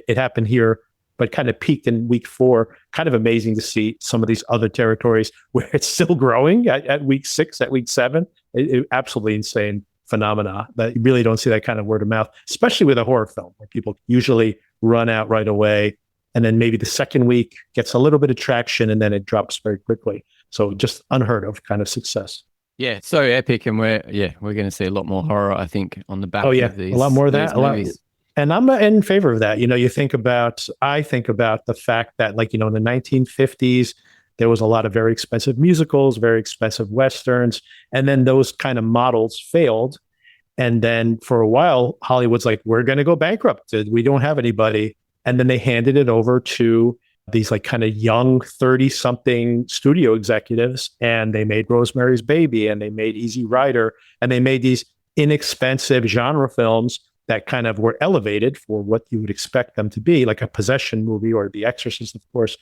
it happened here, but kind of peaked in week 4. Kind of amazing to see some of these other territories where it's still growing at week 6, at week 7. It absolutely insane phenomena that you really don't see that kind of word of mouth, especially with a horror film where people usually run out right away. And then maybe the second week gets a little bit of traction and then it drops very quickly. So just unheard of kind of success. Yeah, so epic. And we're going to see a lot more horror, I think, on the back of these. A lot more of that. And I'm in favor of that. I think about the fact that, in the 1950s, there was a lot of very expensive musicals, very expensive Westerns, and then those kind of models failed. And then for a while, Hollywood's like, we're going to go bankrupt. We don't have anybody. And then they handed it over to these kind of young 30-something studio executives, and they made Rosemary's Baby, and they made Easy Rider, and they made these inexpensive genre films that kind of were elevated for what you would expect them to be, like a possession movie or The Exorcist, of course.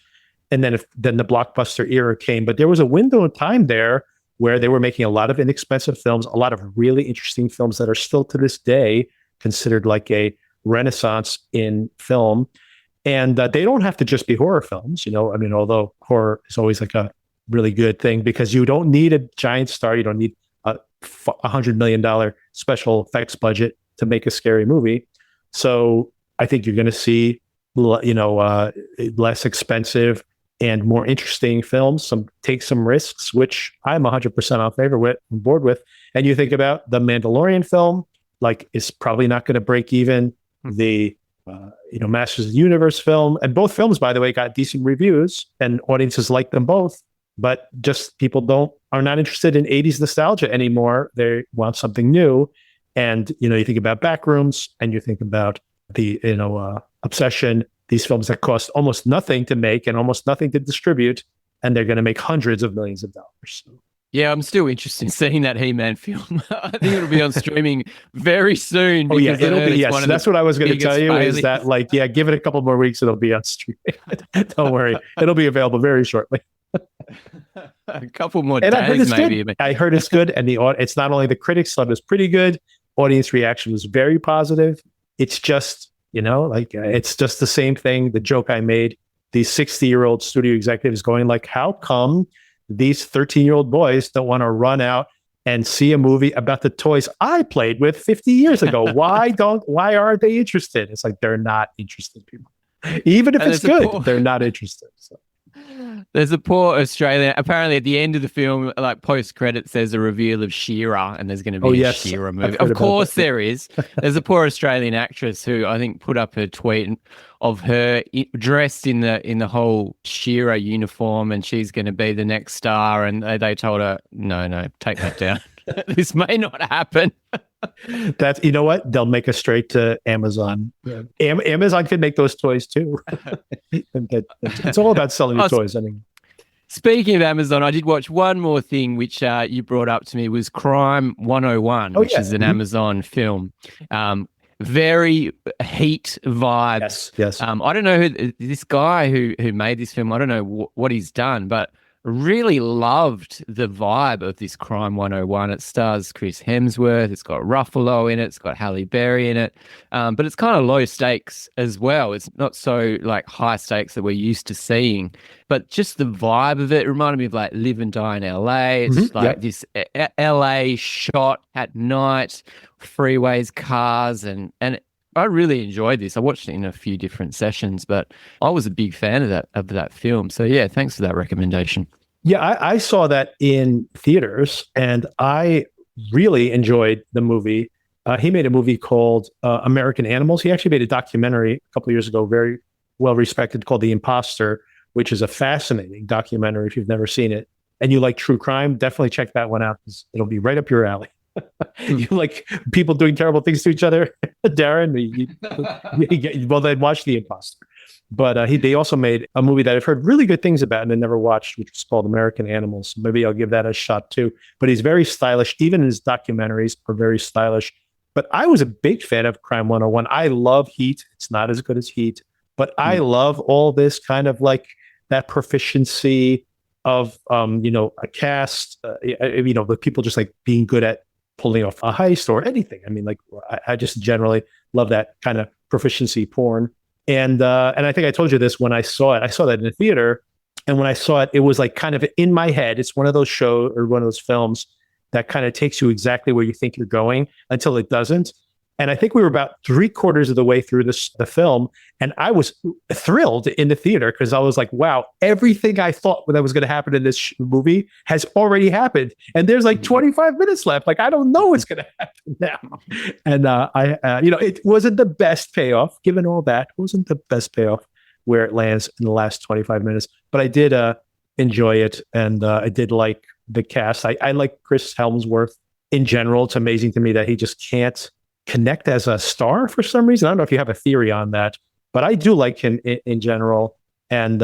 And then then the blockbuster era came. But there was a window of time there where they were making a lot of inexpensive films, a lot of really interesting films that are still to this day considered like a renaissance in film. And they don't have to just be horror films, although horror is always like a really good thing because you don't need a giant star. You don't need a $100 million special effects budget to make a scary movie. So I think you're going to see, less expensive and more interesting films, take some risks, which I'm 100% on board with. And you think about the Mandalorian film, it's probably not going to break even. The Masters of the Universe film, and both films, by the way, got decent reviews and audiences like them both, but just people are not interested in 80s nostalgia anymore. They want something new. And, you think about Backrooms and you think about the, Obsession, these films that cost almost nothing to make and almost nothing to distribute, and they're going to make hundreds of millions of dollars. So Yeah, I'm still interested in seeing that He-Man film. I think it'll be on streaming very soon. Oh yeah, because I it'll heard be it's one yes. of That's the what I was going to biggest tell you is failures. that like yeah, give it a couple more weeks, it'll be on stream. Don't worry, it'll be available very shortly. A couple more And I heard days, it's maybe. good. I heard it's good, and it's not only the critics thought it was pretty good. Audience reaction was very positive. It's just like it's just the same thing. The joke I made. These 60-year-old studio executives going like, how come these 13-year-old boys don't want to run out and see a movie about the toys I played with 50 years ago? Why aren't they interested? It's like they're not interested, people. Even if it's good, they're not interested. So. There's a poor Australian. Apparently, at the end of the film, like post credits, there's a reveal of She-Ra, and there's going to be a She-Ra movie. Of course, there is. There's a poor Australian actress who I think put up her tweet of her dressed in the whole She-Ra uniform, and she's going to be the next star. And they told her, no, take that down. This may not happen. That's what they'll make us straight to Amazon. Yeah. Amazon can make those toys too. It's all about selling your toys anyway. Speaking of Amazon, I did watch one more thing which you brought up to me was Crime 101, which is an Amazon film. Very Heat vibes. Yes. I don't know who this guy who made this film. I don't know what he's done, but really loved the vibe of this Crime 101. It stars Chris Hemsworth. It's got Ruffalo in it. It's got Halle Berry in it. But it's kind of low stakes as well. It's not so like high stakes that we're used to seeing, but just the vibe of it reminded me of like Live and Die in LA. It's like this LA shot at night, freeways, cars, and I really enjoyed this. I watched it in a few different sessions, but I was a big fan of that film. So yeah, thanks for that recommendation. Yeah, I saw that in theaters, and I really enjoyed the movie. He made a movie called American Animals. He actually made a documentary a couple of years ago, very well respected, called The Imposter, which is a fascinating documentary. If you've never seen it and you like true crime, definitely check that one out, because it'll be right up your alley. You like people doing terrible things to each other, Darren? Well, then watch The Imposter. But they also made a movie that I've heard really good things about and I never watched, which was called American Animals. Maybe I'll give that a shot too. But he's very stylish. Even his documentaries are very stylish. But I was a big fan of Crime 101. I love Heat. It's not as good as Heat, but I love all this kind of like that proficiency of, a cast, the people just like being good at pulling off a heist or anything. I mean, like I just generally love that kind of proficiency porn. And I think I told you this when I saw it. I saw that in the theater, and when I saw it, it was like kind of in my head. It's one of those shows or one of those films that kind of takes you exactly where you think you're going until it doesn't. And I think we were about 3/4 of the way through the film, and I was thrilled in the theater because I was like, wow, everything I thought that was going to happen in this movie has already happened. And there's like 25 minutes left. Like, I don't know what's going to happen now. And it wasn't the best payoff, given all that. It wasn't the best payoff where it lands in the last 25 minutes. But I did enjoy it, and I did like the cast. I like Chris Hemsworth in general. It's amazing to me that he just can't connect as a star for some reason. I don't know if you have a theory on that, but I do like him in general. And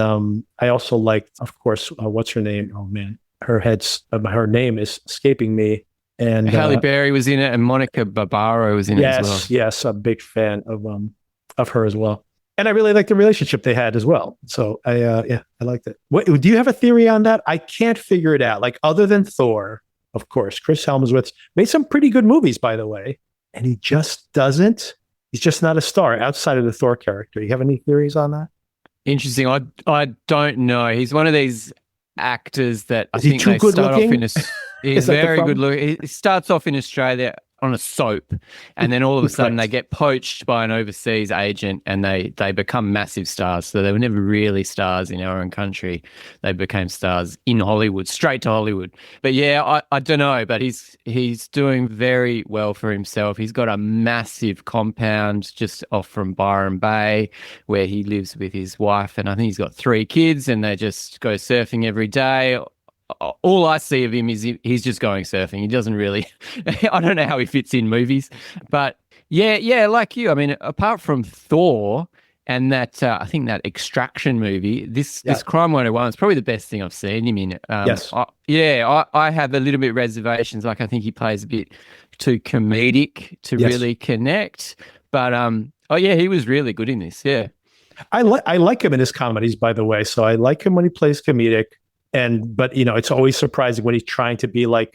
I also liked, of course, what's her name? Oh man, her name is escaping me. And Halle Berry was in it, and Monica Barbaro was in it as well. Yes, I'm a big fan of her as well. And I really like the relationship they had as well. So I liked it. Do you have a theory on that? I can't figure it out. Like, other than Thor, of course, Chris Hemsworth made some pretty good movies, by the way. And he just doesn't. He's just not a star outside of the Thor character. You have any theories on that? Interesting. I don't know. He's one of these actors that I think they start off in he's very good looking. He starts off in Australia on a soap, and then all of a sudden they get poached by an overseas agent, and they become massive stars. So they were never really stars in our own country. They became stars in Hollywood, straight to Hollywood. But yeah, I don't know, but he's doing very well for himself. He's got a massive compound just off from Byron Bay where he lives with his wife, and I think he's got 3 kids, and they just go surfing every day. All I see of him is he's just going surfing. He doesn't really, I don't know how he fits in movies, but yeah, like you. I mean, apart from Thor, And that I think that Extraction movie, this Crime 101 is probably the best thing I've seen him in. Yes. I have a little bit of reservations. Like I think he plays a bit too comedic to really connect. But he was really good in this. Yeah. I like him in his comedies, by the way. So I like him when he plays comedic. But it's always surprising when he's trying to be like,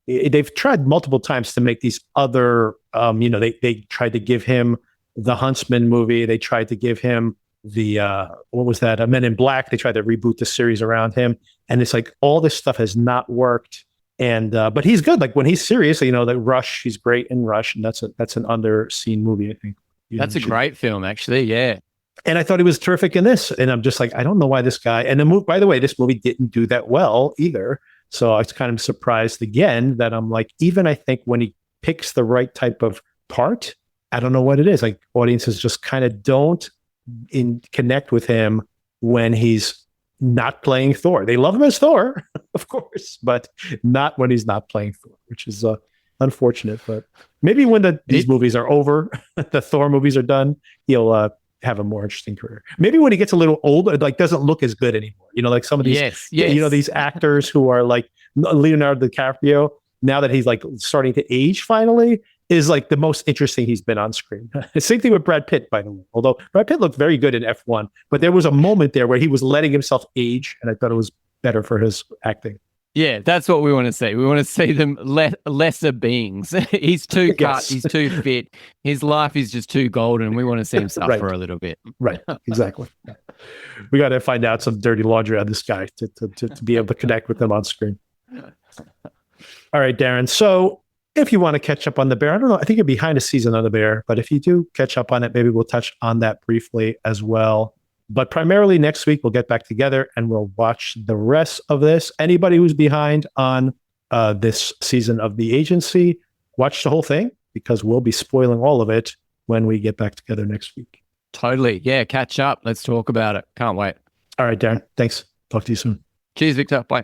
they've tried multiple times to make these other, they tried to give him the Huntsman movie. They tried to give him the, what was that? Men in Black. They tried to reboot the series around him. And it's like, all this stuff has not worked. And, but he's good. Like when he's serious, the Rush, he's great in Rush. And that's an underseen movie, I think. That's a great film, actually. Yeah. And I thought he was terrific in this. And I'm just like, I don't know why this guy, and the movie, by the way, this movie didn't do that well either. So I was kind of surprised again that I'm like, even I think when he picks the right type of part, I don't know what it is. Like audiences just kind of don't connect with him when he's not playing Thor. They love him as Thor, of course, but not when he's not playing Thor, which is unfortunate. But maybe when these movies are over, the Thor movies are done, he'll have a more interesting career. Maybe when he gets a little older, it like doesn't look as good anymore. Like some of these, these actors who are like Leonardo DiCaprio, now that he's like starting to age finally, is like the most interesting he's been on screen. Same thing with Brad Pitt, by the way. Although Brad Pitt looked very good in F1, but there was a moment there where he was letting himself age, and I thought it was better for his acting. Yeah, that's what we want to see. We want to see them lesser beings. He's too cut. He's too fit. His life is just too golden. We want to see him suffer a little bit. Right, exactly. We got to find out some dirty laundry on this guy to be able to connect with him on screen. All right, Darren. So if you want to catch up on The Bear, I don't know, I think you're behind a season on The Bear, but if you do catch up on it, maybe we'll touch on that briefly as well. But primarily next week, we'll get back together and we'll watch the rest of this. Anybody who's behind on this season of The Agency, watch the whole thing because we'll be spoiling all of it when we get back together next week. Totally. Yeah, catch up. Let's talk about it. Can't wait. All right, Darren. Thanks. Talk to you soon. Cheers, Victor. Bye.